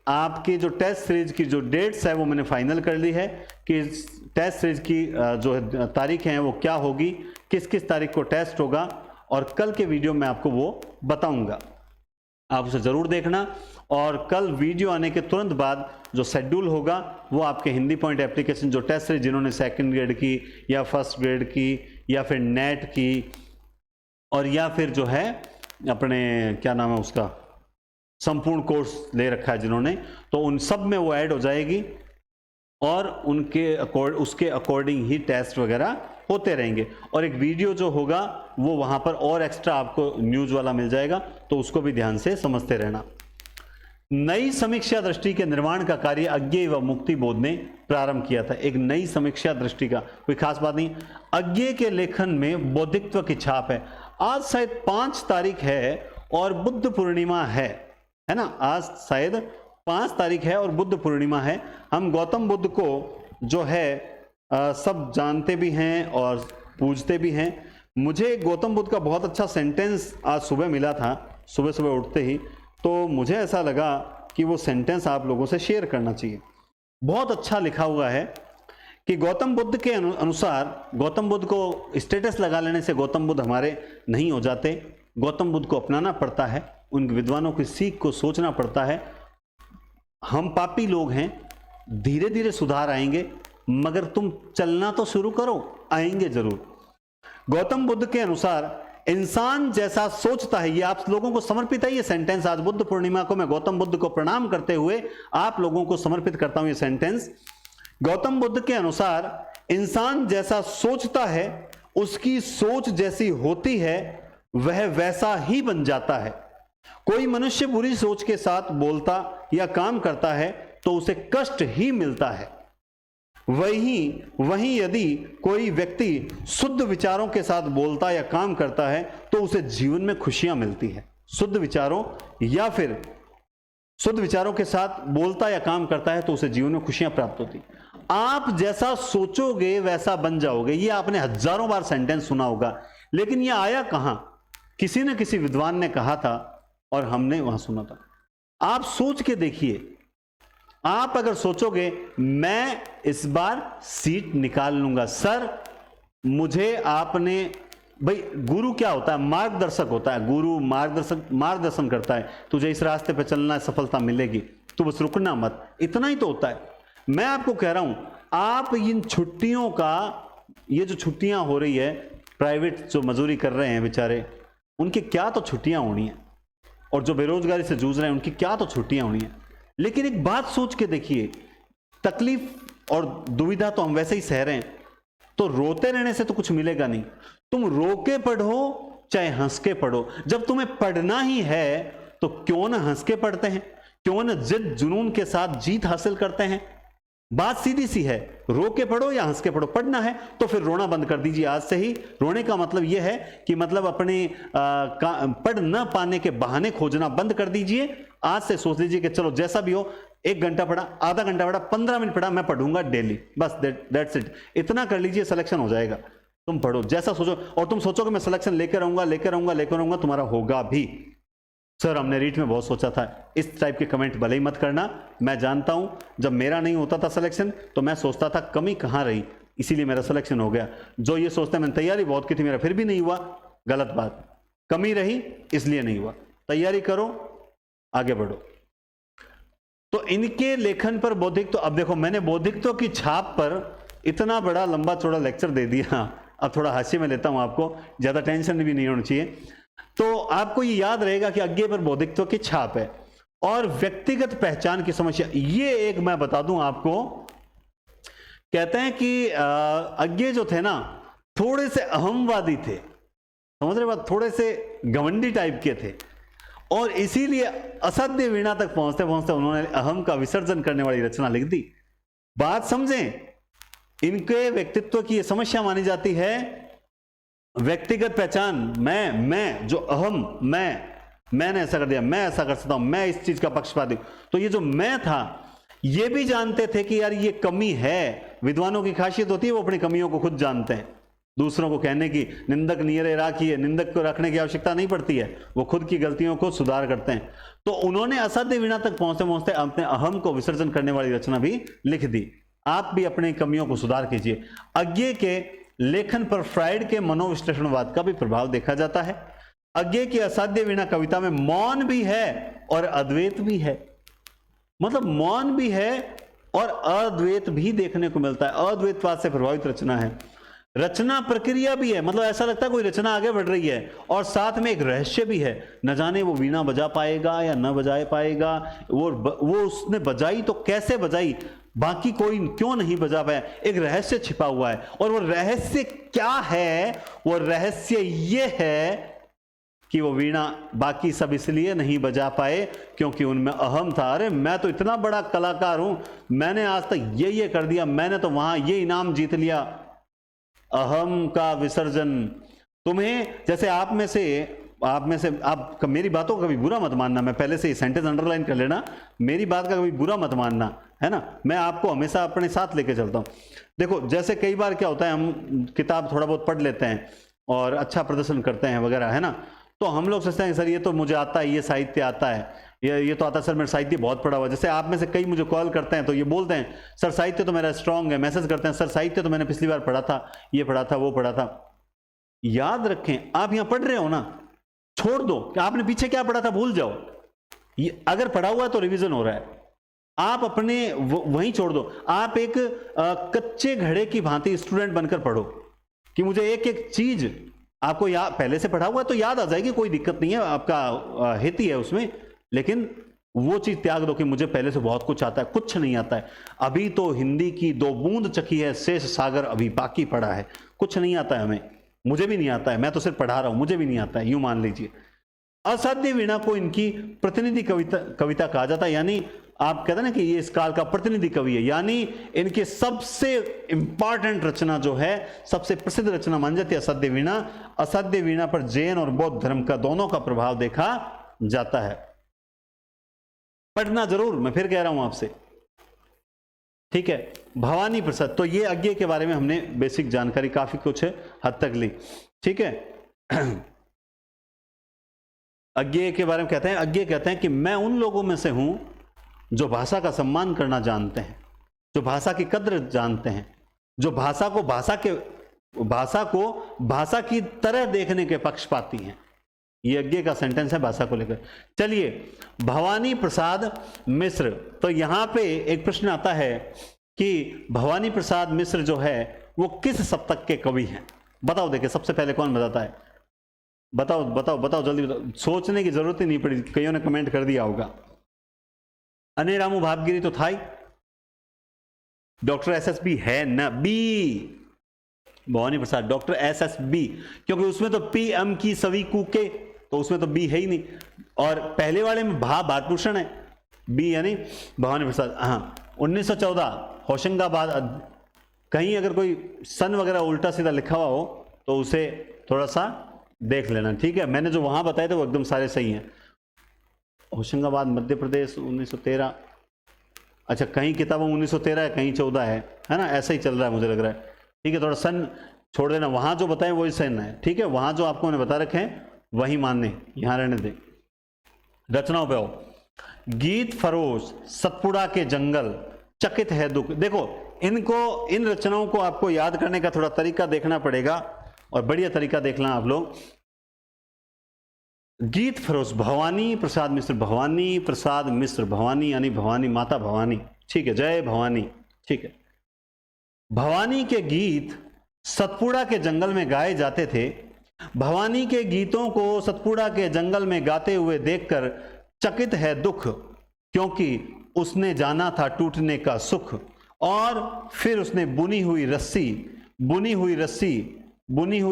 आपकी जो टेस्ट सीरीज की जो डेट्स है वो मैंने फाइनल कर ली है कि टेस्ट सीरीज की जो तारीख है वो क्या होगी, किस किस तारीख को टेस्ट होगा, और कल के वीडियो में आपको वो बताऊंगा। आप उसे जरूर देखना। और कल वीडियो आने के तुरंत बाद जो शेड्यूल होगा वो आपके हिंदी पॉइंट एप्लीकेशन जो टेस्ट सीरीज जिन्होंने सेकंड ग्रेड की या फर्स्ट ग्रेड की या फिर नेट की और या फिर जो है अपने क्या नाम है उसका संपूर्ण कोर्स ले रखा है जिन्होंने, तो उन सब में वो ऐड हो जाएगी और उसके अकॉर्डिंग ही टेस्ट वगैरह होते रहेंगे। और एक वीडियो जो होगा वो वहां पर और एक्स्ट्रा आपको न्यूज वाला मिल जाएगा, तो उसको भी ध्यान से समझते रहना। नई समीक्षा दृष्टि के निर्माण का कार्य अज्ञेय व मुक्ति बोध ने प्रारंभ किया था। एक नई समीक्षा दृष्टि का कोई खास बात नहीं, अज्ञेय के लेखन में बौद्धिकत्व की छाप है। आज शायद 5 तारीख है और बुद्ध पूर्णिमा है ना, आज शायद 5 तारीख है और बुद्ध पूर्णिमा है। हम गौतम बुद्ध को जो है सब जानते भी हैं और पूजते भी हैं। मुझे गौतम बुद्ध का बहुत अच्छा सेंटेंस आज सुबह मिला था, सुबह सुबह उठते ही, तो मुझे ऐसा लगा कि वो सेंटेंस आप लोगों से शेयर करना चाहिए। बहुत अच्छा लिखा हुआ है कि गौतम बुद्ध के अनुसार, गौतम बुद्ध को स्टेटस लगा लेने से गौतम बुद्ध हमारे नहीं हो जाते। गौतम बुद्ध को अपनाना पड़ता है, उन विद्वानों की सीख को सोचना पड़ता है। हम पापी लोग हैं, धीरे धीरे सुधार आएंगे, मगर तुम चलना तो शुरू करो, आएंगे जरूर। गौतम बुद्ध के अनुसार इंसान जैसा सोचता है, ये आप लोगों को समर्पित है ये सेंटेंस। आज बुद्ध पूर्णिमा को मैं गौतम बुद्ध को प्रणाम करते हुए आप लोगों को समर्पित करता हूं ये सेंटेंस। गौतम बुद्ध के अनुसार इंसान जैसा सोचता है, उसकी सोच जैसी होती है, वह वैसा ही बन जाता है। कोई मनुष्य बुरी सोच के साथ बोलता या काम करता है तो उसे कष्ट ही मिलता है। वहीं यदि कोई व्यक्ति शुद्ध विचारों के साथ बोलता या काम करता है तो उसे जीवन में खुशियां मिलती है। शुद्ध विचारों के साथ बोलता या काम करता है तो उसे जीवन में खुशियां प्राप्त होती। आप जैसा सोचोगे वैसा बन जाओगे, ये आपने हजारों बार सेंटेंस सुना होगा, लेकिन ये आया कहां? किसी न किसी विद्वान ने कहा था और हमने वहां सुना था। आप सोच के देखिए, आप अगर सोचोगे मैं इस बार सीट निकाल लूंगा, सर मुझे आपने, भाई गुरु क्या होता है? मार्गदर्शक होता है। गुरु मार्गदर्शन करता है, तुझे इस रास्ते पे चलना है, सफलता मिलेगी, तू बस रुकना मत, इतना ही तो होता है। मैं आपको कह रहा हूं, आप इन छुट्टियों का, ये जो छुट्टियां हो रही है, प्राइवेट जो मजदूरी कर रहे हैं बेचारे, उनकी क्या तो छुट्टियां होनी है। और जो बेरोजगारी से जूझ रहे हैं उनकी क्या तो छुट्टियां होनी है। लेकिन एक बात सोच के देखिए, तकलीफ और दुविधा तो हम वैसे ही सह रहे हैं, तो रोते रहने से तो कुछ मिलेगा नहीं। तुम रो के पढ़ो चाहे हंस के पढ़ो, जब तुम्हें पढ़ना ही है तो क्यों ना हंस के पढ़ते हैं, क्यों ना जिद जुनून के साथ जीत हासिल करते हैं। बात सीधी सी है, रो के पढ़ो या हंस के पढ़ो। पढ़ना है तो फिर रोना बंद कर दीजिए आज से ही। रोने का मतलब यह है कि मतलब अपने पढ़ न पाने के बहाने खोजना बंद कर दीजिए। आज से सोच लीजिए कि चलो जैसा भी हो, 1 घंटा पढ़ा, आधा घंटा पढ़ा, 15 मिनट पढ़ा, मैं पढ़ूंगा डेली, बस दैट्स इट। इतना कर लीजिए, सिलेक्शन हो जाएगा। तुम पढ़ो जैसा सोचो, और तुम सोचो कि मैं सिलेक्शन लेकर आऊंगा लेकर आऊंगा लेकर आऊंगा, तुम्हारा होगा भी। सर हमने रीट में बहुत सोचा था, इस टाइप के कमेंट भले ही मत करना। मैं जानता हूं जब मेरा नहीं होता था सिलेक्शन तो मैं सोचता था कमी कहां रही, इसीलिए मेरा सिलेक्शन हो गया। जो ये सोचता है मैंने तैयारी बहुत की थी, मेरा फिर भी नहीं हुआ, गलत बात। कमी रही इसलिए नहीं हुआ। तैयारी करो, आगे बढ़ो। तो इनके लेखन पर बौद्धिकत्व, अब देखो मैंने बौद्धिकत्व की छाप पर इतना बड़ा लंबा चौड़ा लेक्चर दे दिया। अब थोड़ा हास्य में लेता हूं आपको, ज्यादा टेंशन भी नहीं होनी चाहिए। तो आपको ये याद रहेगा कि अज्ञे पर बौद्धिकत्व की छाप है और व्यक्तिगत पहचान की समस्या। ये एक मैं बता दूं आपको, कहते हैं कि अज्ञे जो थे ना थोड़े से अहमवादी थे, समझ रहे बात, थोड़े से घमंडी टाइप के थे, और इसीलिए असाध्य वीणा तक पहुंचते पहुंचते उन्होंने अहम का विसर्जन करने वाली रचना लिख दी। बात समझें, इनके व्यक्तित्व की यह समस्या मानी जाती है व्यक्तिगत पहचान। मैं जो अहम, मैंने ऐसा कर दिया, मैं ऐसा कर सकता हूं, मैं इस चीज का पक्षपाती हूं। तो ये जो मैं था, ये भी जानते थे कि यार ये कमी है। विद्वानों की खासियत होती है वो अपनी कमियों को खुद जानते हैं, दूसरों को कहने की, निंदक नियरे राखिए, निंदक को रखने की आवश्यकता नहीं पड़ती है, वो खुद की गलतियों को सुधार करते हैं। तो उन्होंने असाध्य वीणा तक पहुंचते पहुंचते अपने अहम को विसर्जन करने वाली रचना भी लिख दी। आप भी अपनी कमियों को सुधार कीजिए। अज्ञे के लेखन पर फ्राइड के मनोविश्लेषणवाद का भी प्रभाव देखा जाता है। अज्ञे की असाध्य वीणा कविता में मौन भी है और अद्वैत भी है, मतलब मौन भी है और अद्वैत भी देखने को मिलता है। अद्वैतवाद से प्रभावित रचना है। रचना प्रक्रिया भी है, मतलब ऐसा लगता है कोई रचना आगे बढ़ रही है, और साथ में एक रहस्य भी है। न जाने वो वीणा बजा पाएगा या न बजा पाएगा, वो उसने बजाई तो कैसे बजाई, बाकी कोई क्यों नहीं बजा पाया, एक रहस्य छिपा हुआ है। और वो रहस्य क्या है? वो रहस्य ये है कि वो वीणा बाकी सब इसलिए नहीं बजा पाए क्योंकि उनमें अहम था। अरे मैं तो इतना बड़ा कलाकार हूं, मैंने आज तक ये कर दिया, मैंने तो वहां ये इनाम जीत लिया। अहम का विसर्जन। तुम्हें जैसे आप में से आप मेरी बातों का कभी बुरा मत मानना, मैं पहले से सेंटेंस अंडरलाइन कर लेना, मेरी बात का कभी बुरा मत मानना, है ना। मैं आपको हमेशा अपने साथ लेके चलता हूं। देखो जैसे कई बार क्या होता है, हम किताब थोड़ा बहुत पढ़ लेते हैं और अच्छा प्रदर्शन करते हैं वगैरह, है ना, तो हम लोग सोचते हैं सर ये तो मुझे आता है, ये साहित्य आता है, ये तो आता है सर, मेरा साहित्य बहुत पढ़ा हुआ है। जैसे आप में से कई मुझे कॉल करते हैं तो ये बोलते हैं सर साहित्य तो मेरा स्ट्रांग है, मैसेज करते हैं सर साहित्य तो मैंने पिछली बार पढ़ा था, ये पढ़ा था, वो पढ़ा था। याद रखें, आप यहां पढ़ रहे हो ना, छोड़ दो कि आपने पीछे क्या पढ़ा था, भूल जाओ। ये अगर पढ़ा हुआ है तो रिवीजन हो रहा है, आप अपने वहीं छोड़ दो। आप एक कच्चे घड़े की भांति स्टूडेंट बनकर पढ़ो कि मुझे एक एक चीज आपको याद, पहले से पढ़ा हुआ है तो याद आ जाएगी, कोई दिक्कत नहीं है, आपका हित ही है उसमें। लेकिन वो चीज त्याग दो कि मुझे पहले से बहुत कुछ आता है, कुछ नहीं आता है। अभी तो हिंदी की 2 बूंद चखी है, शेष सागर अभी बाकी पड़ा है। कुछ नहीं आता है हमें, मुझे भी नहीं आता है, मैं तो सिर्फ पढ़ा रहा हूं, मुझे भी नहीं आता है, यूं मान लीजिए। असाध्य वीणा को इनकी प्रतिनिधि कविता कहा जाता है, यानी आप कहते हैं ना कि ये इस काल का प्रतिनिधि कवि है, यानी इनके सबसे इंपॉर्टेंट रचना जो है, सबसे प्रसिद्ध रचना मानी जाती है असाध्य वीणा। असाध्य वीणा पर जैन और बौद्ध धर्म का दोनों का प्रभाव देखा जाता है। पढ़ना जरूर, मैं फिर कह रहा हूं आपसे, ठीक है। भवानी प्रसाद, तो ये अज्ञे के बारे में हमने बेसिक जानकारी काफी कुछ हद तक ली, ठीक है। अज्ञे के बारे में कहते हैं, अज्ञे कहते हैं कि मैं उन लोगों में से हूं जो भाषा का सम्मान करना जानते हैं, जो भाषा की कद्र जानते हैं, जो भाषा को भाषा की तरह देखने के पक्षपाती हैं। ये अज्ञे का सेंटेंस है भाषा को लेकर। चलिए, भवानी प्रसाद मिश्र, तो यहां पे एक प्रश्न आता है कि भवानी प्रसाद मिश्र जो है वो किस शतक के कवि हैं? बताओ, देखिए सबसे पहले कौन बताता है? बताओ बताओ बताओ जल्दी बताओ, सोचने की जरूरत ही नहीं पड़ी, कईयों ने कमेंट कर दिया होगा। अने रामू भावगिरी तो था ही। डॉक्टर एसएसबी है ना, बी भवानी प्रसाद, डॉक्टर एसएसबी, क्योंकि उसमें तो पीएम की सभी कूके, तो उसमें तो बी है ही नहीं। और पहले वाले में भारतभूषण है, बी यानी भवानी प्रसाद। हाँ 1914 होशंगाबाद। कहीं अगर कोई सन वगैरह उल्टा सीधा लिखा हुआ हो तो उसे थोड़ा सा देख लेना, ठीक है। मैंने जो वहां बताए थे वो एकदम सारे सही हैं। होशंगाबाद मध्य प्रदेश 1913। अच्छा कहीं किताबों में 1913 है, कहीं 14 है ना, ऐसा ही चल रहा है मुझे लग रहा है। ठीक है, थोड़ा सन छोड़ देना, वहां जो बताए वही सन है, ठीक है। वहां जो आपको मैंने बता रखे हैं वही मानने, यहां रहने दे। रचनाओं पे आओ। गीत फरोश, सतपुड़ा के जंगल, चकित है दुख। देखो इनको, इन रचनाओं को आपको याद करने का थोड़ा तरीका देखना पड़ेगा, और बढ़िया तरीका देखना आप लोग। गीत फरोश, भवानी प्रसाद मिश्र, भवानी प्रसाद मिश्र, भवानी यानी भवानी माता भवानी, ठीक है, जय भवानी, ठीक है। भवानी के गीत सतपुड़ा के जंगल में गाए जाते थे। भवानी के गीतों को सतपुड़ा के जंगल में गाते हुए देखकर चकित है दुख, क्योंकि उसने जाना था टूटने का सुख। और फिर उसने बुनी हुई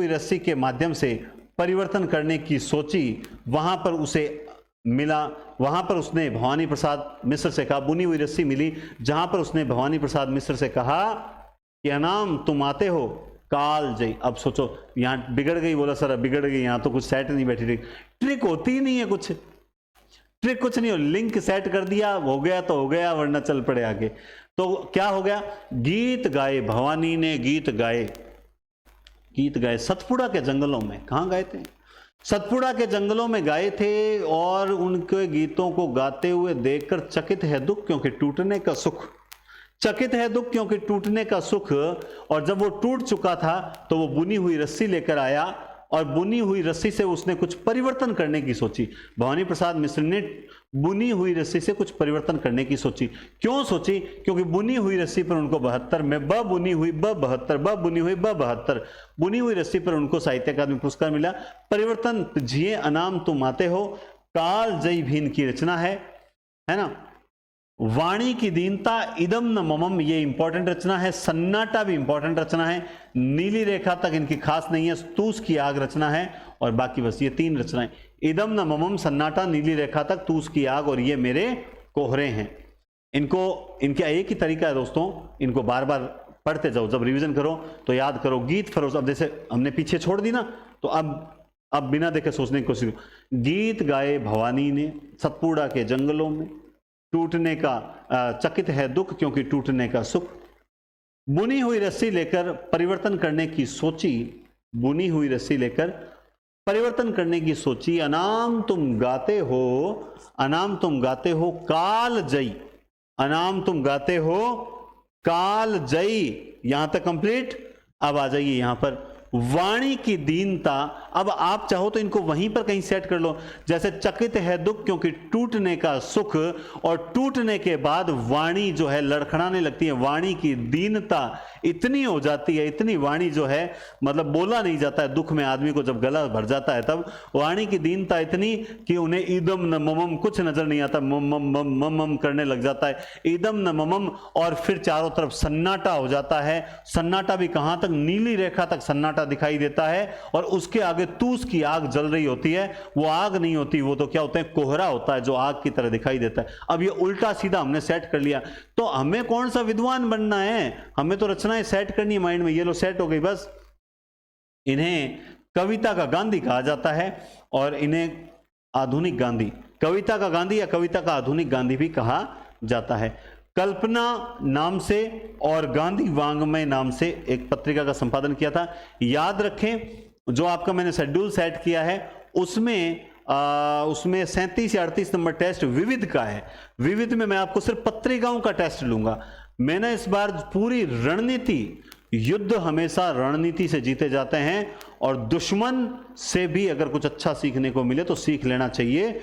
रस्सी के माध्यम से परिवर्तन करने की सोची। वहां पर उसे मिला, वहां पर उसने भवानी प्रसाद मिश्र से कहा, बुनी हुई रस्सी मिली जहां पर उसने भवानी प्रसाद मिश्र से कहा कि अनाम तुम आते हो काल जय। अब सोचो यहां बिगड़ गई, बोला सर बिगड़ गई, यहां तो कुछ सेट नहीं बैठी रही। ट्रिक होती ही नहीं है, कुछ ट्रिक कुछ नहीं हो, लिंक सेट कर दिया, हो गया तो हो गया, वरना चल पड़े आगे। तो क्या हो गया, गीत गाए, भवानी ने गीत गाए सतपुड़ा के जंगलों में। कहां गाए थे, सतपुड़ा के जंगलों में गाए थे। और उनके गीतों को गाते हुए देखकर चकित है दुख, क्योंकि टूटने का सुख, चकित है दुख क्योंकि टूटने का सुख। और जब वो टूट चुका था तो वो बुनी हुई रस्सी लेकर आया, और बुनी हुई रस्सी से उसने कुछ परिवर्तन करने की सोची। भवानी प्रसाद मिश्र ने बुनी हुई रस्सी से कुछ परिवर्तन करने की सोची। क्यों सोची, क्योंकि बुनी हुई रस्सी पर उनको 72 में ब बुनी हुई ब 72, ब बुनी हुई ब 72, बुनी हुई रस्सी पर उनको साहित्य अकादमी पुरस्कार मिला। परिवर्तन जिए अनाम तुम आते हो, काल जय भीन की रचना है ना। वाणी की दीनता, इदम न ममम, ये इंपॉर्टेंट रचना है। सन्नाटा भी इंपॉर्टेंट रचना है। नीली रेखा तक इनकी खास नहीं है, तूस की आग रचना है। और बाकी बस ये 3 रचनाएं, इदम न ममम, सन्नाटा, नीली रेखा तक, तूस की आग, और ये मेरे कोहरे हैं। इनको, इनका एक ही तरीका है दोस्तों, इनको बार बार पढ़ते जाओ, जब रिवीजन करो तो याद करो। गीत फरोश, अब जैसे हमने पीछे छोड़ दी ना, तो अब बिना देखे सोचने की कोशिश करो। गीत गाए भवानी ने सतपुड़ा के जंगलों में, टूटने का चकित है दुख क्योंकि टूटने का सुख। बुनी हुई रस्सी लेकर परिवर्तन करने की सोची, बुनी हुई रस्सी लेकर परिवर्तन करने की सोची। अनाम तुम गाते हो, अनाम तुम गाते हो काल जयी, अनाम तुम गाते हो काल जयी। यहां तक कंप्लीट। अब आ जाइए यहां पर, वाणी की दीनता। अब आप चाहो तो इनको वहीं पर कहीं सेट कर लो, जैसे चकित है दुख क्योंकि टूटने का सुख, और टूटने के बाद वाणी जो है लड़खड़ाने लगती है। वाणी की दीनता इतनी हो जाती है, इतनी वाणी जो है मतलब बोला नहीं जाता है। दुख में आदमी को जब गला भर जाता है तब वाणी की दीनता इतनी कि उन्हें ईदम न ममम कुछ नजर नहीं आता, मम मम मम मम करने लग जाता है, ईदम न ममम। और फिर चारों तरफ सन्नाटा हो जाता है। सन्नाटा भी कहां तक, नीली रेखा तक सन्नाटा दिखाई देता है। और उसके आगे तूस की आग जल रही होती है। वो आग नहीं होती, वो तो क्या होता है, कोहरा होता है जो आग की तरह दिखाई देता है। अब ये उल्टा सीधा हमने सेट कर लिया, तो हमें कौन सा विद्वान बनना है, हमें तो रचनाएं सेट करनी है माइंड में। ये लो सेट हो गई बस। इन्हें कविता का गांधी कहा जाता है, और इन्हें आधुनिक गांधी, कविता का गांधी या कविता का आधुनिक गांधी भी कहा जाता है। कल्पना नाम से और गांधी वांग्मय नाम से एक पत्रिका का संपादन किया था। याद रखें जो आपका मैंने शेड्यूल सेट किया है उसमें 37 या 38 नंबर टेस्ट विविध का है। विविध में मैं आपको सिर्फ पत्रिकाओं का टेस्ट लूंगा। मैंने इस बार पूरी रणनीति, युद्ध हमेशा रणनीति से जीते जाते हैं, और दुश्मन से भी अगर कुछ अच्छा सीखने को मिले तो सीख लेना चाहिए।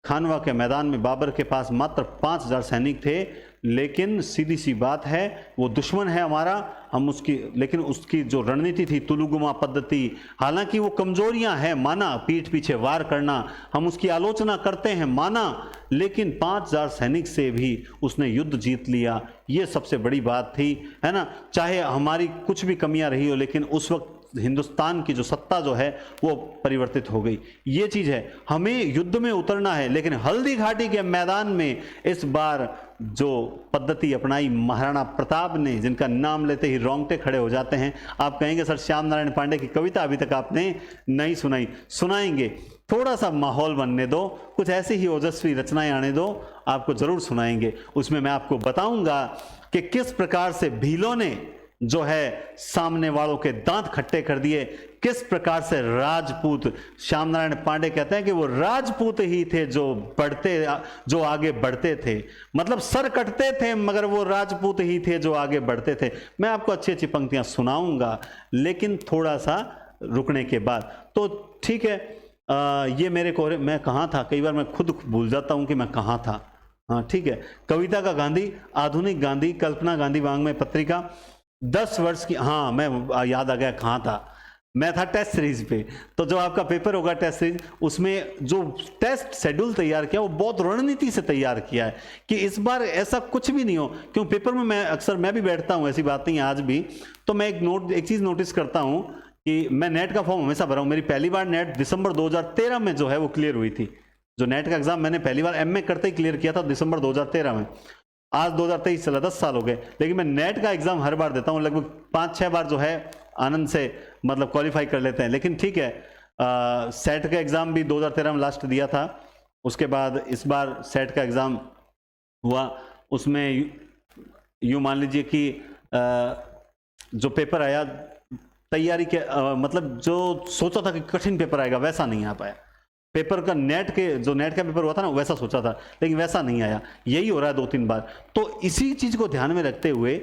खानवा के मैदान में बाबर के पास मात्र 5000 सैनिक थे, लेकिन सीधी सी बात है वो दुश्मन है हमारा, हम उसकी, लेकिन उसकी जो रणनीति थी तुलुगुमा पद्धति, हालांकि वो कमजोरियां हैं माना, पीठ पीछे वार करना, हम उसकी आलोचना करते हैं माना, लेकिन 5000 सैनिक से भी उसने युद्ध जीत लिया, ये सबसे बड़ी बात थी, है ना। चाहे हमारी कुछ भी कमियां रही हो, लेकिन उस वक्त हिंदुस्तान की जो सत्ता जो है वो परिवर्तित हो गई। ये चीज है, हमें युद्ध में उतरना है, लेकिन हल्दी घाटी के मैदान में इस बार जो पद्धति अपनाई महाराणा प्रताप ने, जिनका नाम लेते ही रोंगटे खड़े हो जाते हैं। आप कहेंगे सर श्याम नारायण पांडे की कविता अभी तक आपने नहीं सुनाई, सुनाएंगे, थोड़ा सा माहौल बनने दो, कुछ ऐसी ही ओजस्वी रचनाएं आने दो, आपको जरूर सुनाएंगे। उसमें मैं आपको बताऊंगा कि किस प्रकार से भीलों ने जो है सामने वालों के दांत खट्टे कर दिए, किस प्रकार से राजपूत, श्याम नारायण पांडे कहते हैं कि वो राजपूत ही थे जो आगे बढ़ते थे, मतलब सर कटते थे मगर वो राजपूत ही थे जो आगे बढ़ते थे। मैं आपको अच्छी अच्छी पंक्तियां सुनाऊंगा, लेकिन थोड़ा सा रुकने के बाद। तो ठीक है, ये मेरे को, मैं कहाँ था, कई बार मैं खुद भूल जाता हूं कि मैं कहाँ था। हाँ ठीक है, कविता का गांधी, आधुनिक गांधी, कल्पना गांधी वांग्मय पत्रिका, 10 वर्ष की, हाँ मैं याद आ गया कहाँ था, मैं था टेस्ट सीरीज पे। तो जो आपका पेपर होगा टेस्ट सीरीज, उसमें जो टेस्ट शेड्यूल तैयार किया वो बहुत रणनीति से तैयार किया है कि इस बार ऐसा कुछ भी नहीं हो, क्यों पेपर में मैं अक्सर मैं भी बैठता हूँ, ऐसी बात नहीं है आज भी, तो मैं एक चीज नोटिस करता हूँ कि मैं नेट का फॉर्म हमेशा भरा हूँ। मेरी पहली बार नेट दिसंबर 2013 में जो है वो क्लियर हुई थी। जो नेट का एग्जाम मैंने पहली बार एमए करते ही क्लियर किया था दिसंबर 2013 में। आज 2023 चला, 10 साल हो गए, लेकिन मैं नेट का एग्जाम हर बार देता हूँ, लगभग 5-6 बार जो है आनंद से मतलब क्वालिफाई कर लेते हैं। लेकिन ठीक है, सेट का एग्जाम भी 2013 में लास्ट दिया था, उसके बाद इस बार सेट का एग्जाम हुआ, उसमें यूँ मान लीजिए कि जो पेपर आया तैयारी के मतलब जो सोचा था कि कठिन पेपर आएगा वैसा नहीं आ पाया। पेपर का नेट का पेपर हुआ था ना, वैसा सोचा था, लेकिन वैसा नहीं आया। यही हो रहा है 2-3 बार। तो इसी चीज को ध्यान में रखते हुए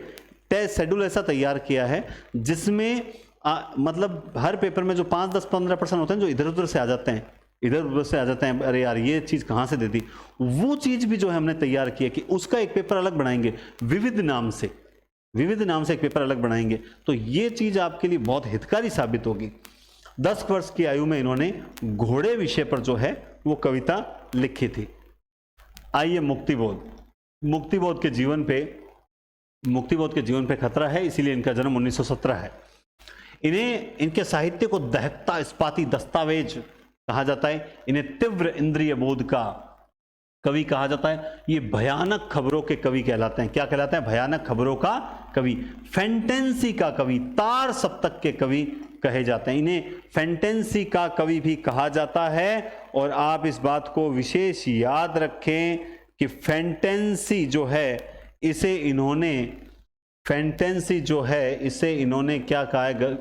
टेस्ट शेड्यूल ऐसा तैयार किया है जिसमें मतलब हर पेपर में जो 5-10-15% होते हैं जो इधर उधर से आ जाते हैं, इधर उधर से आ जाते हैं, अरे यार ये चीज कहाँ से दे दी, वो चीज भी जो है हमने तैयार किया कि उसका एक पेपर अलग बनाएंगे, विविध नाम से एक पेपर अलग बनाएंगे। तो ये चीज आपके लिए बहुत हितकारी साबित होगी। 10 वर्ष की आयु में इन्होंने घोड़े विषय पर जो है वो कविता लिखी थी। आइए मुक्तिबोध के जीवन पे खतरा है, इसीलिए इनका जन्म 1917 है। इन्हें इनके साहित्य को दहकता इस्पाती दस्तावेज कहा जाता है, इन्हें तीव्र इंद्रिय बोध का कवि कहा जाता है। ये भयानक खबरों के कवि कहलाते हैं। क्या कहलाते हैं? भयानक खबरों का कवि, फैंटेंसी का कवि, तार सप्तक के कवि कहे जाते हैं। इन्हें फैंटेंसी का कवि भी कहा जाता है। और आप इस बात को विशेष याद रखें कि फैंटेंसी जो है इसे इन्होंने क्या कहा है,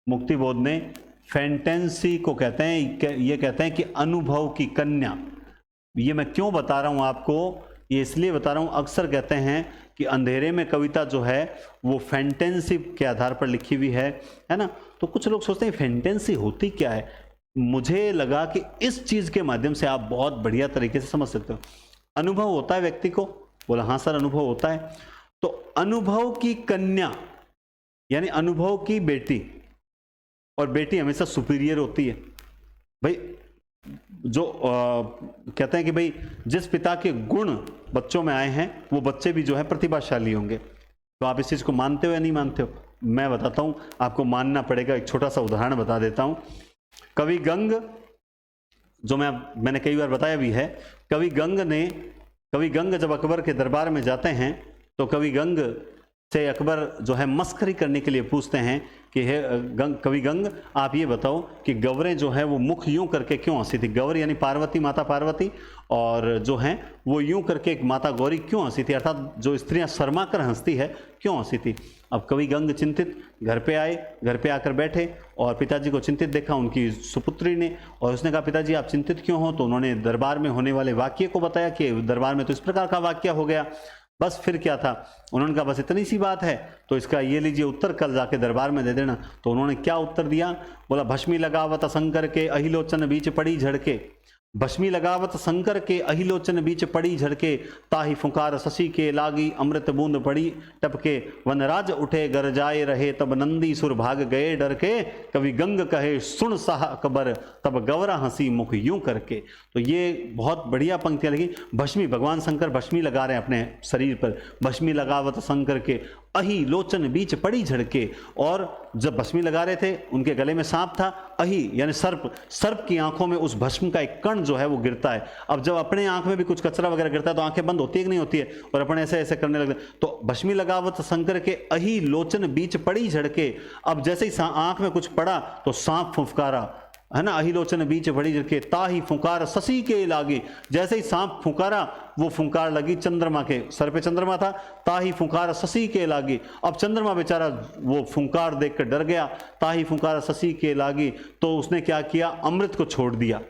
मुक्तिबोध ने फैंटेंसी को कहते हैं, ये कहते हैं कि अनुभव की कन्या। ये मैं क्यों बता रहा हूं आपको, ये इसलिए बता रहा हूं, अक्सर कहते हैं कि अंधेरे में कविता जो है वो फैंटेंसी के आधार पर लिखी हुई है ना। तो कुछ लोग सोचते हैं फैंटेंसी होती क्या है। मुझे लगा कि इस चीज के माध्यम से आप बहुत बढ़िया तरीके से समझ सकते हो। अनुभव होता है व्यक्ति को, बोला हाँ सर अनुभव होता है। तो अनुभव की कन्या यानी अनुभव की बेटी, और बेटी हमेशा सुपीरियर होती है भाई। जो कहते हैं कि भाई जिस पिता के गुण बच्चों में आए हैं वो बच्चे भी जो है प्रतिभाशाली होंगे। तो आप इस चीज को मानते हो या नहीं मानते हो? मैं बताता हूं, आपको मानना पड़ेगा। एक छोटा सा उदाहरण बता देता हूं। कवि गंग, जो मैंने कई बार बताया भी है, कवि गंग जब अकबर के दरबार में जाते हैं तो कवि गंग से अकबर जो है मस्करी करने के लिए पूछते हैं कि हे कवि गंग, आप ये बताओ कि गौरें जो है वो मुख यूं करके क्यों हंसी थी। गौर यानी पार्वती, माता पार्वती, और जो है वो यूं करके एक माता गौरी क्यों हंसी थी, अर्थात जो स्त्रियां शर्मा कर हंसती है क्यों हंसी थी। अब कवि गंग चिंतित घर पे आए, घर पे आकर बैठे और पिताजी को चिंतित देखा उनकी सुपुत्री ने, और उसने कहा पिताजी आप चिंतित क्यों हो। तो उन्होंने दरबार में होने वाले वाक्य को बताया कि दरबार में तो इस प्रकार का वाक्य हो गया। बस फिर क्या था, उन्होंने कहा बस इतनी सी बात है, तो इसका ये लीजिए उत्तर, कल जाके दरबार में दे देना। तो उन्होंने क्या उत्तर दिया, बोला भस्मी लगावत शंकर के अहिलोचन बीच पड़ी झड़के, भस्मी लगावत शंकर के अहिलोचन बीच पड़ी झड़के, ताही फुकार शशि के लागी अमृत बूंद पड़ी टपके, वनराज उठे गरजाए रहे तब नंदी सुर भाग गए डर के, कवि गंग कहे सुन साह अकबर तब गवरा हंसी मुख यूं करके। तो ये बहुत बढ़िया पंक्तियां लगी। भस्मी, भगवान शंकर भस्मी लगा रहे हैं अपने शरीर पर, भस्मी लगावत शंकर के अहि लोचन बीच पड़ी झड़के, और जब भस्मी लगा रहे थे उनके गले में सांप था, अहि यानी सर्प, सर्प की आंखों में उस भस्म का एक कण जो है वो गिरता है। अब जब अपने आंख में भी कुछ कचरा वगैरह गिरता है तो आंखें बंद होती है कि नहीं होती है, और अपन ऐसे ऐसे करने लगते, तो भस्मी लगावत शंकर के अहि लोचन बीच पड़ी झड़के। अब जैसे ही आंख में कुछ पड़ा तो सांप फुफकारा, है ना, अहिलोचन बीच बड़ी झड़के, ताही फुंकार शशि के लागे, जैसे ही सांप फुंकारा वो फुंकार लगी चंद्रमा के सर पे, चंद्रमा था, ताही फुंकार शशि के लागे। अब चंद्रमा बेचारा वो फुंकार देखकर डर गया, ताही फुंकार शशि के लागे, तो उसने क्या किया, अमृत को छोड़ दिया,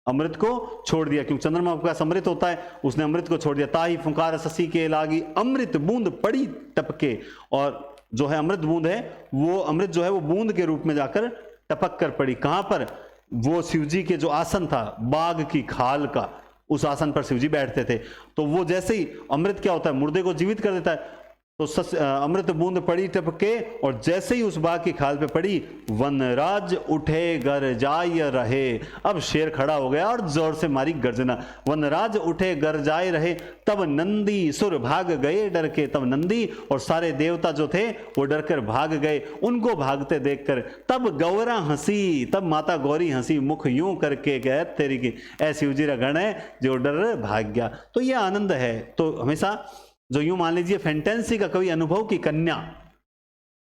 अमृत को छोड़ दिया, क्योंकि चंद्रमा के पास अमृत होता है, उसने अमृत को छोड़ दिया। ताही फुंकार शशि के लागी अमृत बूंद पड़ी टपके, और जो है अमृत बूंद है वो अमृत जो है वो बूंद के रूप में जाकर टपक कर पड़ी। कहां पर, वो शिवजी के जो आसन था बाघ की खाल का, उस आसन पर शिवजी बैठते थे, तो वो जैसे ही अमृत क्या होता है, मुर्दे को जीवित कर देता है, तो अमृत बूंद पड़ी टपके, और जैसे ही उस बाघ की खाल पे पड़ी, वनराज उठे गरजाए रहे। अब शेर खड़ा हो गया और जोर से मारी गर्जना, वनराज उठे गरजाए रहे तब नंदी सुर भाग गए डर के। तब नंदी और सारे देवता जो थे वो डर कर भाग गए, उनको भागते देखकर। तब गौरा हंसी, तब माता गौरी हंसी, मुख यूं करके गए तेरी की, ऐ शिवजी रा गण है जो डर भाग गया। तो ये आनंद है। तो हमेशा जो यूं मान लीजिए फैंटेंसी का कवि अनुभव की कन्या,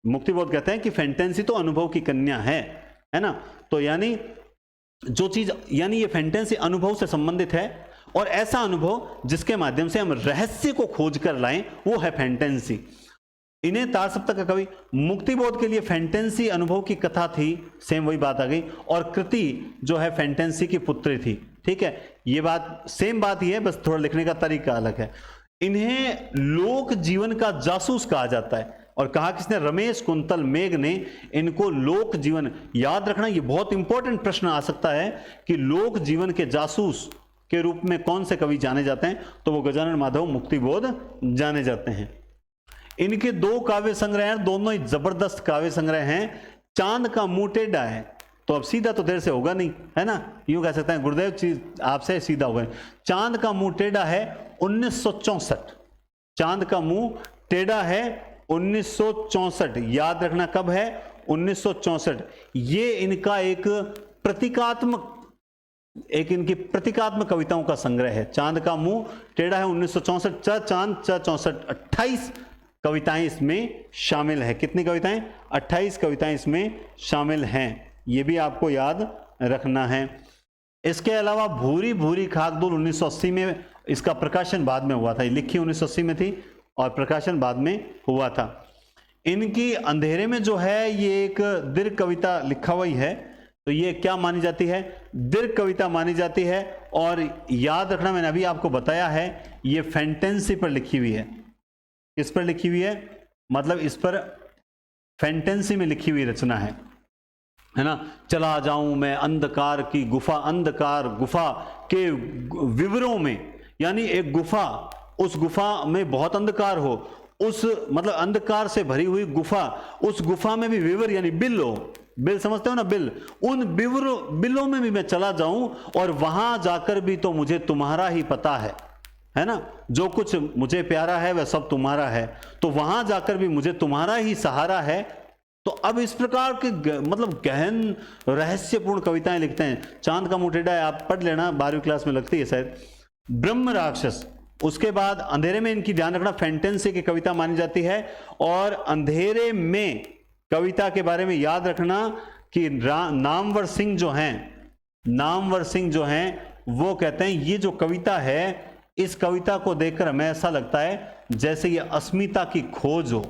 मुक्तिबोध कहते हैं कि फैंटेंसी तो अनुभव की कन्या है ना, तो यानी जो चीज, यानी ये फैंटेंसी अनुभव से संबंधित है, और ऐसा अनुभव जिसके माध्यम से हम रहस्य को खोज कर लाएं वो है फैंटेंसी। इन्हें तार सप्तक का कवि, मुक्तिबोध के लिए फैंटेंसी अनुभव की कथा थी, सेम वही बात आ गई, और कृति जो है फैंटेंसी की पुत्री थी। ठीक है, ये बात सेम बात ही है, बस थोड़ा लिखने का तरीका अलग है। इन्हें लोक जीवन का जासूस कहा जाता है, और कहा किसने, रमेश कुंतल मेघ ने इनको लोक जीवन। याद रखना, ये बहुत इंपॉर्टेंट प्रश्न आ सकता है कि लोक जीवन के जासूस के रूप में कौन से कवि जाने जाते हैं, तो वो गजानन माधव मुक्तिबोध जाने जाते हैं। इनके दो काव्य संग्रह हैं, दोनों ही जबरदस्त काव्य संग्रह हैं। चांद का मुंह टेढ़ा है, तो अब सीधा तो देर से होगा नहीं, है ना, यूं कह सकते हैं गुरुदेव चीज आपसे सीधा होगा। चांद का मुंह टेढ़ा है 1964, चांद का मुंह टेढ़ा है 1964, याद रखना कब है, 1964। ये इनका एक प्रतीकात्मक, एक इनकी प्रतीकात्मक कविताओं का संग्रह है। चांद का मुंह टेढ़ा है 1964, चांद 64, 28 कविताएं इसमें शामिल है। कितनी कविताएं, 28 कविताएं इसमें शामिल हैं, ये भी आपको याद रखना है। इसके अलावा भूरी भूरी खाकदूल 1980 में, इसका प्रकाशन बाद में हुआ था, ये लिखी 1980 में थी और प्रकाशन बाद में हुआ था। इनकी अंधेरे में जो है ये एक दीर्घ कविता लिखा हुआ ही है, तो ये क्या मानी जाती है, दीर्घ कविता मानी जाती है। और याद रखना, मैंने अभी आपको बताया है, ये फैंटेंसी पर लिखी हुई है। किस पर लिखी हुई है, मतलब इस पर फैंटेंसी में लिखी हुई रचना है ना। चला जाऊं मैं अंधकार की गुफा, अंधकार गुफा के विवरों में, यानी एक गुफा, उस गुफा में बहुत अंधकार हो, उस मतलब अंधकार से भरी हुई गुफा, उस गुफा में भी विवर यानी बिल हो, बिल समझते हो ना, बिल, उन बिलों में भी मैं चला जाऊं और वहां जाकर भी तो मुझे तुम्हारा ही पता है ना, जो कुछ मुझे प्यारा है वह सब तुम्हारा है, तो वहां जाकर भी मुझे तुम्हारा ही सहारा है। तो अब इस प्रकार के मतलब गहन रहस्यपूर्ण कविताएं लिखते हैं। चांद का मुंह टेढ़ा है, आप पढ़ लेना, 12वीं क्लास में लगती है शायद। ब्रह्म राक्षस, उसके बाद अंधेरे में, इनकी ध्यान रखना फैंटेंसी की कविता मानी जाती है। और अंधेरे में कविता के बारे में याद रखना कि नामवर सिंह जो हैं, नामवर सिंह जो हैं वो कहते हैं ये जो कविता है, इस कविता को देखकर हमें ऐसा लगता है जैसे ये अस्मिता की खोज हो।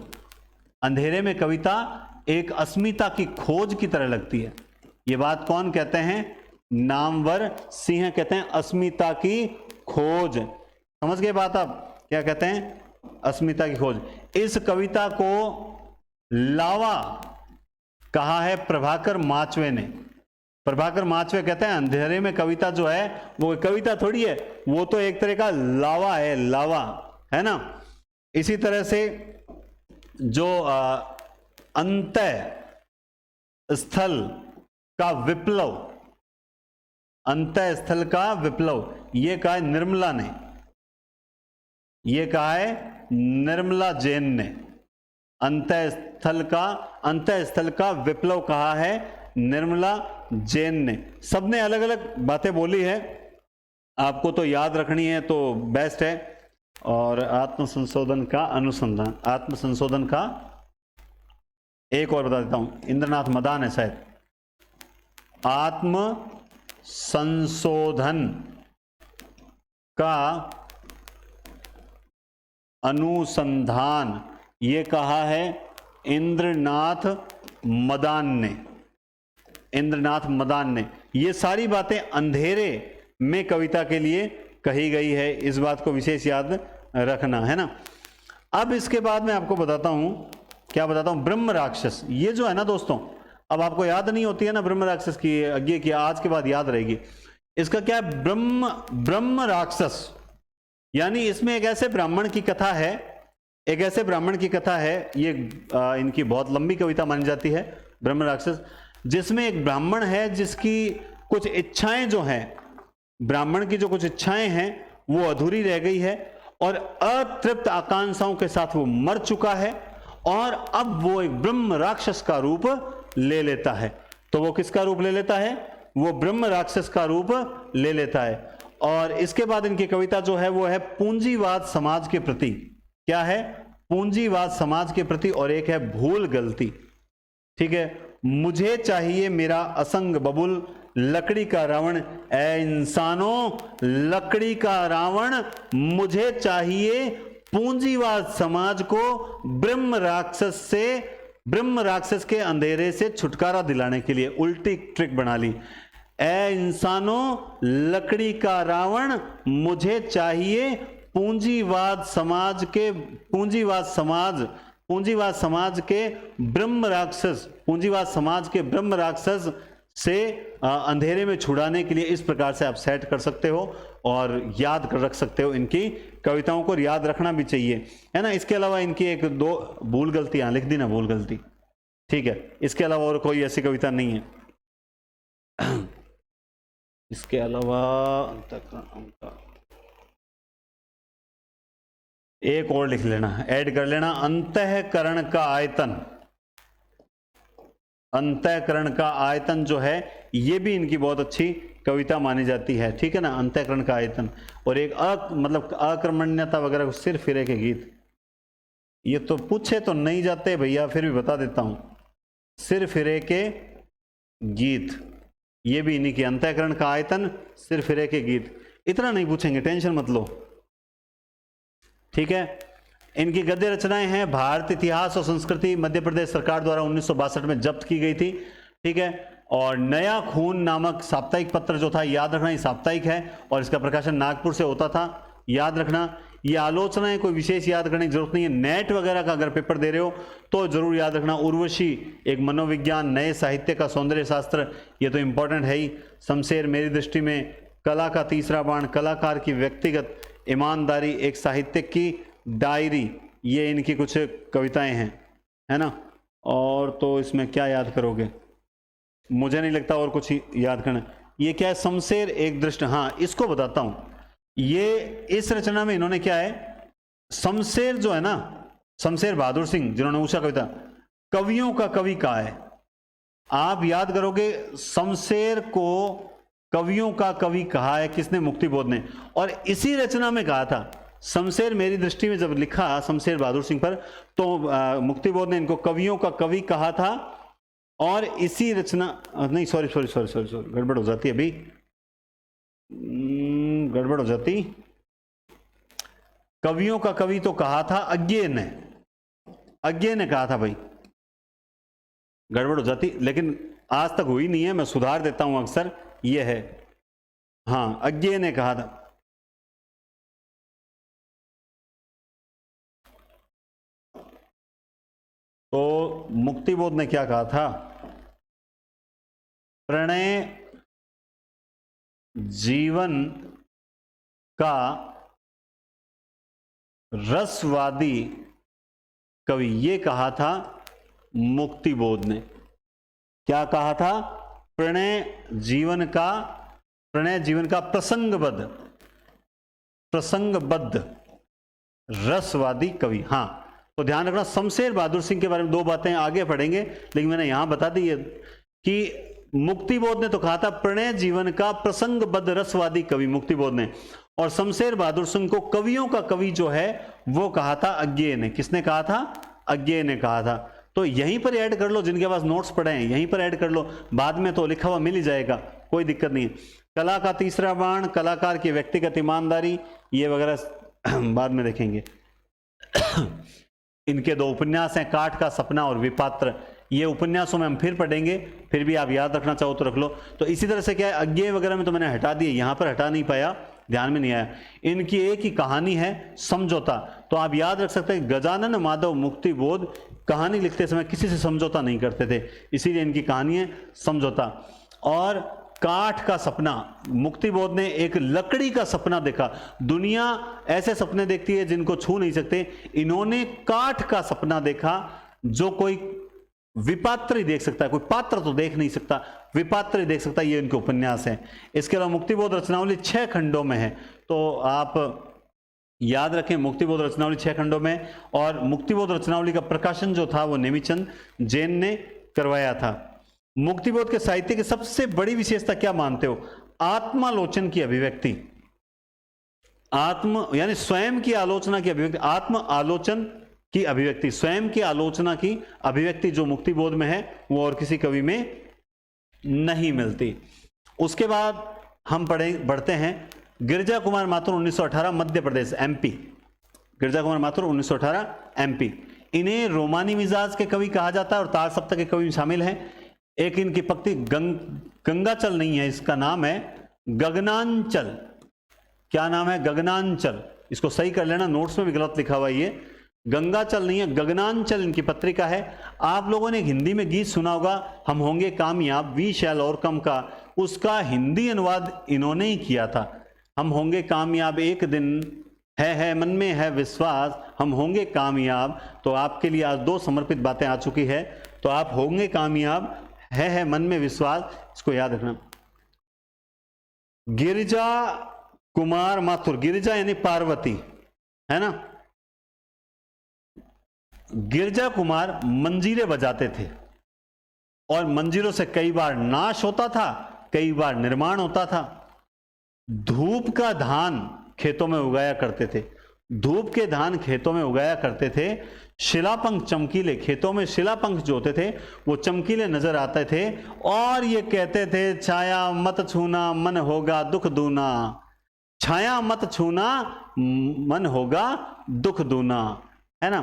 अंधेरे में कविता एक अस्मिता की खोज की तरह लगती है। ये बात कौन कहते हैं, नामवर सिंह कहते हैं अस्मिता की खोज। समझ गए बात आप, क्या कहते हैं, अस्मिता की खोज। इस कविता को लावा कहा है प्रभाकर माचवे ने, प्रभाकर माचवे कहते हैं अंधेरे में कविता जो है वो कविता थोड़ी है, वो तो एक तरह का लावा है, लावा है ना। इसी तरह से जो अंतः स्थल का विप्लव, अंतः स्थल का विप्लव, ये कहा है निर्मला ने, ये कहा है निर्मला जैन ने। अंतः स्थल का विप्लव कहा है निर्मला जैन ने। सबने अलग अलग बातें बोली है, आपको तो याद रखनी है तो बेस्ट है। और आत्मसंशोधन का अनुसंधान, आत्मसंशोधन का एक और बता देता हूं, इंद्रनाथ मदान है शायद। आत्म संशोधन का अनुसंधान, ये कहा है इंद्रनाथ मदान ने, इंद्रनाथ मदान ने। ये सारी बातें अंधेरे में कविता के लिए कही गई है, इस बात को विशेष याद रखना है ना। अब इसके बाद मैं आपको बताता हूं, क्या बताता हूं, ब्रह्म राक्षस। ये जो है ना दोस्तों, अब आपको याद नहीं होती है ना ब्रह्म राक्षस की, ये कि आज के बाद याद रहेगी। इसका क्या है, ब्रह्म राक्षस, यानी इसमें एक ऐसे ब्राह्मण की कथा है, एक ऐसे ब्राह्मण की कथा है, ये इनकी बहुत लंबी कविता मानी जाती है ब्रह्म राक्षस, जिसमें एक ब्राह्मण है जिसकी कुछ इच्छाएं जो हैं, ब्राह्मण की जो कुछ इच्छाएं हैं वो अधूरी रह गई है और अतृप्त आकांक्षाओं के साथ वो मर चुका है और अब वो एक ब्रह्म राक्षस का रूप ले लेता है। तो वो किसका रूप ले लेता है, वो ब्रह्म राक्षस का रूप ले लेता है। और इसके बाद इनकी कविता जो है वो है पूंजीवाद समाज के प्रति। क्या है, पूंजीवाद समाज के प्रति, और एक है भूल गलती। ठीक है, मुझे चाहिए मेरा असंग बबुल, लकड़ी का रावण, ए इंसानों लकड़ी का रावण, मुझे चाहिए पूंजीवाद समाज को ब्रह्म राक्षस के अंधेरे से छुटकारा दिलाने के लिए उल्टी ट्रिक बना ली। ए इंसानों लकड़ी का रावण, मुझे चाहिए पूंजीवाद समाज के ब्रह्म राक्षस से अंधेरे में छुड़ाने के लिए इस प्रकार से आप सेट कर सकते हो और याद कर रख सकते हो। इनकी कविताओं को याद रखना भी चाहिए, है ना। इसके अलावा इनकी एक दो भूल गलतियां लिख दी ना, भूल गलती, ठीक है। इसके अलावा और कोई ऐसी कविता नहीं है। इसके अलावा एक और लिख लेना, ऐड कर लेना, अंतःकरण का आयतन। अंतःकरण का आयतन जो है ये भी इनकी बहुत अच्छी कविता मानी जाती है, ठीक है ना। अंतःकरण का आयतन और एक मतलब अकर्मण्यता वगैरह, सिर फिरे के गीत, ये तो पूछे तो नहीं जाते भैया, फिर भी बता देता हूं, सिर फिरे के गीत, ये भी इन्हीं की, अंतःकरण का आयतन, सिर फिरे के गीत। इतना नहीं पूछेंगे, टेंशन मत लो, ठीक है। इनकी गद्य रचनाएं हैं भारत इतिहास और संस्कृति, मध्य प्रदेश सरकार द्वारा 1962 में जब्त की गई थी, ठीक है। और नया खून नामक साप्ताहिक पत्र जो था, याद रखना ये साप्ताहिक है और इसका प्रकाशन नागपुर से होता था, याद रखना। ये आलोचनाएं कोई विशेष याद करने की जरूरत नहीं है, नेट वगैरह का अगर पेपर दे रहे हो तो जरूर याद रखना। उर्वशी एक मनोविज्ञान, नए साहित्य का सौंदर्य शास्त्र, ये तो इंपॉर्टेंट है ही। शमशेर मेरी दृष्टि में, कला का तीसरा बाण, कलाकार की व्यक्तिगत ईमानदारी, एक साहित्यिक की डायरी, ये इनकी कुछ कविताएं हैं, है ना। और तो इसमें क्या याद करोगे, मुझे नहीं लगता और कुछ याद करना। ये क्या है, शमशेर एक दृष्टि, हाँ इसको बताता हूं। ये इस रचना में इन्होंने क्या है, शमशेर जो है ना, शमशेर बहादुर सिंह जिन्होंने ऊषा कविता, कवियों का कवि कहा है। आप याद करोगे, शमशेर को कवियों का कवि कहा है किसने, मुक्तिबोध ने। और इसी रचना में कहा था, शमशेर मेरी दृष्टि में जब लिखा शमशेर बहादुर सिंह पर, तो मुक्तिबोध ने इनको कवियों का कवि कहा था। और इसी रचना, नहीं सॉरी गड़बड़ हो जाती है अभी, गड़बड़ हो जाती। कवियों का कवि तो कहा था अज्ञे ने कहा था भाई, गड़बड़ हो जाती, लेकिन आज तक हुई नहीं है, मैं सुधार देता हूं अक्सर, ये है, हाँ अज्ञे ने कहा था। तो मुक्तिबोध ने क्या कहा था, प्रणय जीवन का रसवादी कवि, ये कहा था मुक्तिबोध ने। क्या कहा था? प्रणय जीवन का प्रसंगबद्ध रसवादी कवि। हाँ, तो ध्यान रखना, शमशेर बहादुर सिंह के बारे में दो बातें आगे पढ़ेंगे, लेकिन मैंने यहां बता दी है कि मुक्तिबोध ने तो कहा था प्रणय जीवन का प्रसंगबद्ध रसवादी कवि मुक्तिबोध ने, और शमशेर बहादुर सिंह को कवियों का कवि जो है वो कहा था अज्ञेय ने। किसने कहा था? अज्ञेय ने कहा था। तो यहीं पर ऐड कर लो, जिनके पास नोट्स पड़े हैं यहीं पर ऐड कर लो, बाद में तो लिखा हुआ मिल ही जाएगा, कोई दिक्कत नहीं है। कला का तीसरा बाण, कलाकार की व्यक्तिगत ईमानदारी, ये वगैरह बाद में देखेंगे। इनके दो उपन्यास हैं, काठ का सपना और विपात्र। ये उपन्यासों में हम फिर पढ़ेंगे, फिर भी आप याद रखना चाहो तो रख लो। तो इसी तरह से क्या है, अज्ञेय वगैरह में तो मैंने हटा दिए, यहां पर हटा नहीं पाया, ध्यान में नहीं आया। इनकी एक ही कहानी है, समझौता। तो आप याद रख सकते हैं, गजानन माधव मुक्तिबोध कहानी लिखते समय किसी से समझौता नहीं करते थे, इसीलिए इनकी कहानी है समझौता। और काठ का सपना, मुक्तिबोध ने एक लकड़ी का सपना देखा। दुनिया ऐसे सपने देखती है जिनको छू नहीं सकते, इन्होंने काठ का सपना देखा, जो कोई विपात्र ही देख सकता है, कोई पात्र तो देख नहीं सकता, विपात्र ही देख सकता है। ये इनके उपन्यास हैं। इसके अलावा मुक्तिबोध रचनावली 6 खंडों में है, तो आप याद रखें मुक्तिबोध रचनावली 6 खंडों में। और मुक्तिबोध रचनावली का प्रकाशन जो था वो नेमिचंद जैन ने करवाया था। मुक्तिबोध के साहित्य की सबसे बड़ी विशेषता क्या मानते हो? आत्मालोचन की अभिव्यक्ति, यानी स्वयं की आलोचना की अभिव्यक्ति, आत्म आलोचन की अभिव्यक्ति, स्वयं की आलोचना की अभिव्यक्ति जो मुक्तिबोध में है वो और किसी कवि में नहीं मिलती। उसके बाद हम बढ़ते हैं गिरिजा कुमार माथुर 1918 मध्य प्रदेश MP। गिरिजा कुमार माथुर 1918 MP। इन्हें रोमानी मिजाज के कवि कहा जाता है और तार सप्तक के कवि शामिल हैं। एक इनकी पंक्ति गंगाचल नहीं है, इसका नाम है गगनांचल। क्या नाम है? गगनांचल। इसको सही कर लेना, नोट्स में भी गलत लिखा हुआ ये, गंगाचल नहीं है, गगनांचल इनकी पत्रिका है। आप लोगों ने हिंदी में गीत सुना होगा, हम होंगे कामयाब, वी शैल ओवरकम का, उसका हिंदी अनुवाद इन्होंने ही किया था। हम होंगे कामयाब, एक दिन है मन में है विश्वास, हम होंगे कामयाब। तो आपके लिए आज 2 समर्पित बातें आ चुकी है, तो आप होंगे कामयाब, है मन में विश्वास, इसको याद रखना। गिरिजा कुमार माथुर, गिरिजा यानी पार्वती, है ना। गिरिजा कुमार मंजीरे बजाते थे और मंजीरों से कई बार नाश होता था, कई बार निर्माण होता था। धूप का धान खेतों में उगाया करते थे, धूप के धान खेतों में उगाया करते थे। शिलापंख चमकीले, खेतों में शिलापंख जो होते थे वो चमकीले नजर आते थे, और ये कहते थे छाया मत छूना मन होगा दुख दूना, छाया मत छूना मन होगा दुख दूना, है ना।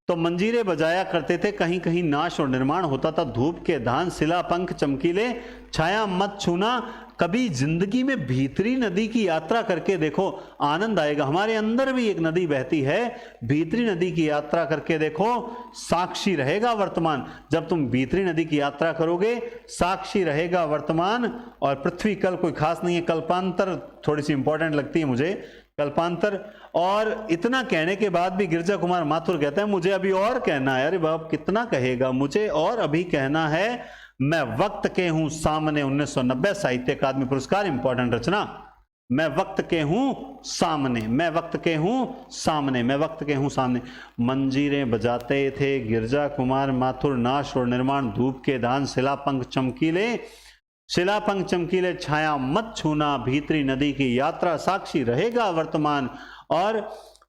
तो मंजीरे बजाया करते थे, कहीं कहीं नाश और निर्माण होता था। धूप के धान शिलापंख चमकीले, छाया मत छूना। कभी जिंदगी में भीतरी नदी की यात्रा करके देखो, आनंद आएगा। हमारे अंदर भी एक नदी बहती है, भीतरी नदी की यात्रा करके देखो, साक्षी रहेगा वर्तमान। जब तुम भीतरी नदी की यात्रा करोगे, साक्षी रहेगा वर्तमान। और पृथ्वी कल कोई खास नहीं है, कल्पांतर थोड़ी सी इंपॉर्टेंट लगती है मुझे, कल्पांतर। और इतना कहने के बाद भी गिरिजा कुमार माथुर कहते हैं मुझे अभी और कहना है। अरे बाप, कितना कहेगा, मुझे और अभी कहना है। मैं वक्त के हूं सामने, 1990 साहित्य अकादमी पुरस्कार, इंपॉर्टेंट रचना। मैं वक्त के हूं सामने, मैं वक्त के हूं सामने, मैं वक्त के हूं सामने। मंजीरें बजाते थे गिरिजा कुमार माथुर, नाश और निर्माण, धूप के धान, शिलापंख चमकीले, शिलापंख चमकीले, छाया मत छूना, भीतरी नदी की यात्रा, साक्षी रहेगा वर्तमान। और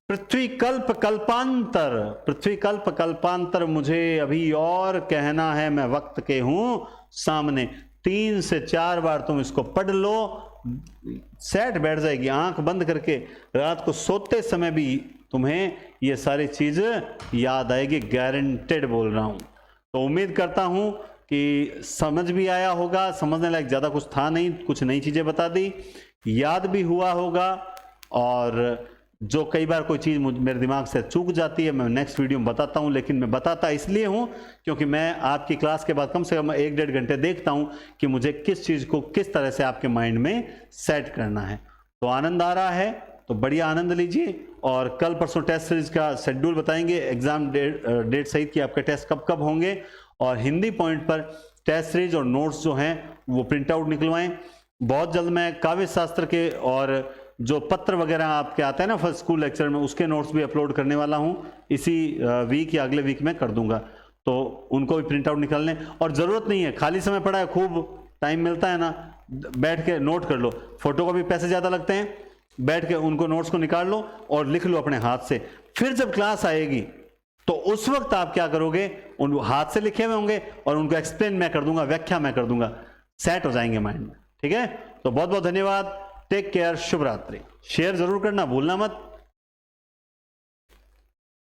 पृथ्वी कल्प कल्पांतर, पृथ्वी कल्प कल्पांतर, मुझे अभी और कहना है, मैं वक्त के हूं सामने। 3 से 4 बार तुम इसको पढ़ लो, सेट बैठ जाएगी। आंख बंद करके रात को सोते समय भी तुम्हें ये सारी चीज याद आएगी, गारंटेड बोल रहा हूं। तो उम्मीद करता हूं कि समझ भी आया होगा। समझने लायक ज्यादा कुछ था नहीं, कुछ नई चीजें बता दी, याद भी हुआ होगा। और जो कई बार कोई चीज़ मेरे दिमाग से चूक जाती है, मैं नेक्स्ट वीडियो में बताता हूँ, लेकिन मैं बताता इसलिए हूँ क्योंकि मैं आपकी क्लास के बाद कम से कम 1-1.5 घंटे देखता हूँ कि मुझे किस चीज़ को किस तरह से आपके माइंड में सेट करना है। तो आनंद आ रहा है तो बढ़िया आनंद लीजिए, और कल परसों टेस्ट सीरीज का शेड्यूल बताएंगे, एग्जाम डेट सहित कि आपके टेस्ट कब कब होंगे, और हिंदी पॉइंट पर टेस्ट सीरीज और नोट्स जो हैं वो प्रिंट आउट निकलवाएं। बहुत जल्द मैं काव्य शास्त्र के और जो पत्र वगैरह आपके आते हैं ना फर्स्ट स्कूल लेक्चर में, उसके नोट्स भी अपलोड करने वाला हूं इसी वीक या अगले वीक में कर दूंगा, तो उनको भी प्रिंट आउट निकाल लें। और ज़रूरत नहीं है, खाली समय पड़ा है, खूब टाइम मिलता है ना, बैठ के नोट कर लो। फोटो का भी पैसे ज़्यादा लगते हैं, बैठ के उनको नोट्स को निकाल लो और लिख लो अपने हाथ से। फिर जब क्लास आएगी तो उस वक्त आप क्या करोगे, उन हाथ से लिखे हुए होंगे और उनको एक्सप्लेन मैं कर दूंगा, व्याख्या मैं कर दूंगा, सेट हो जाएंगे माइंड में। ठीक है, तो बहुत बहुत धन्यवाद, टेक केयर, शुभ रात्रि। शेयर जरूर करना भूलना मत।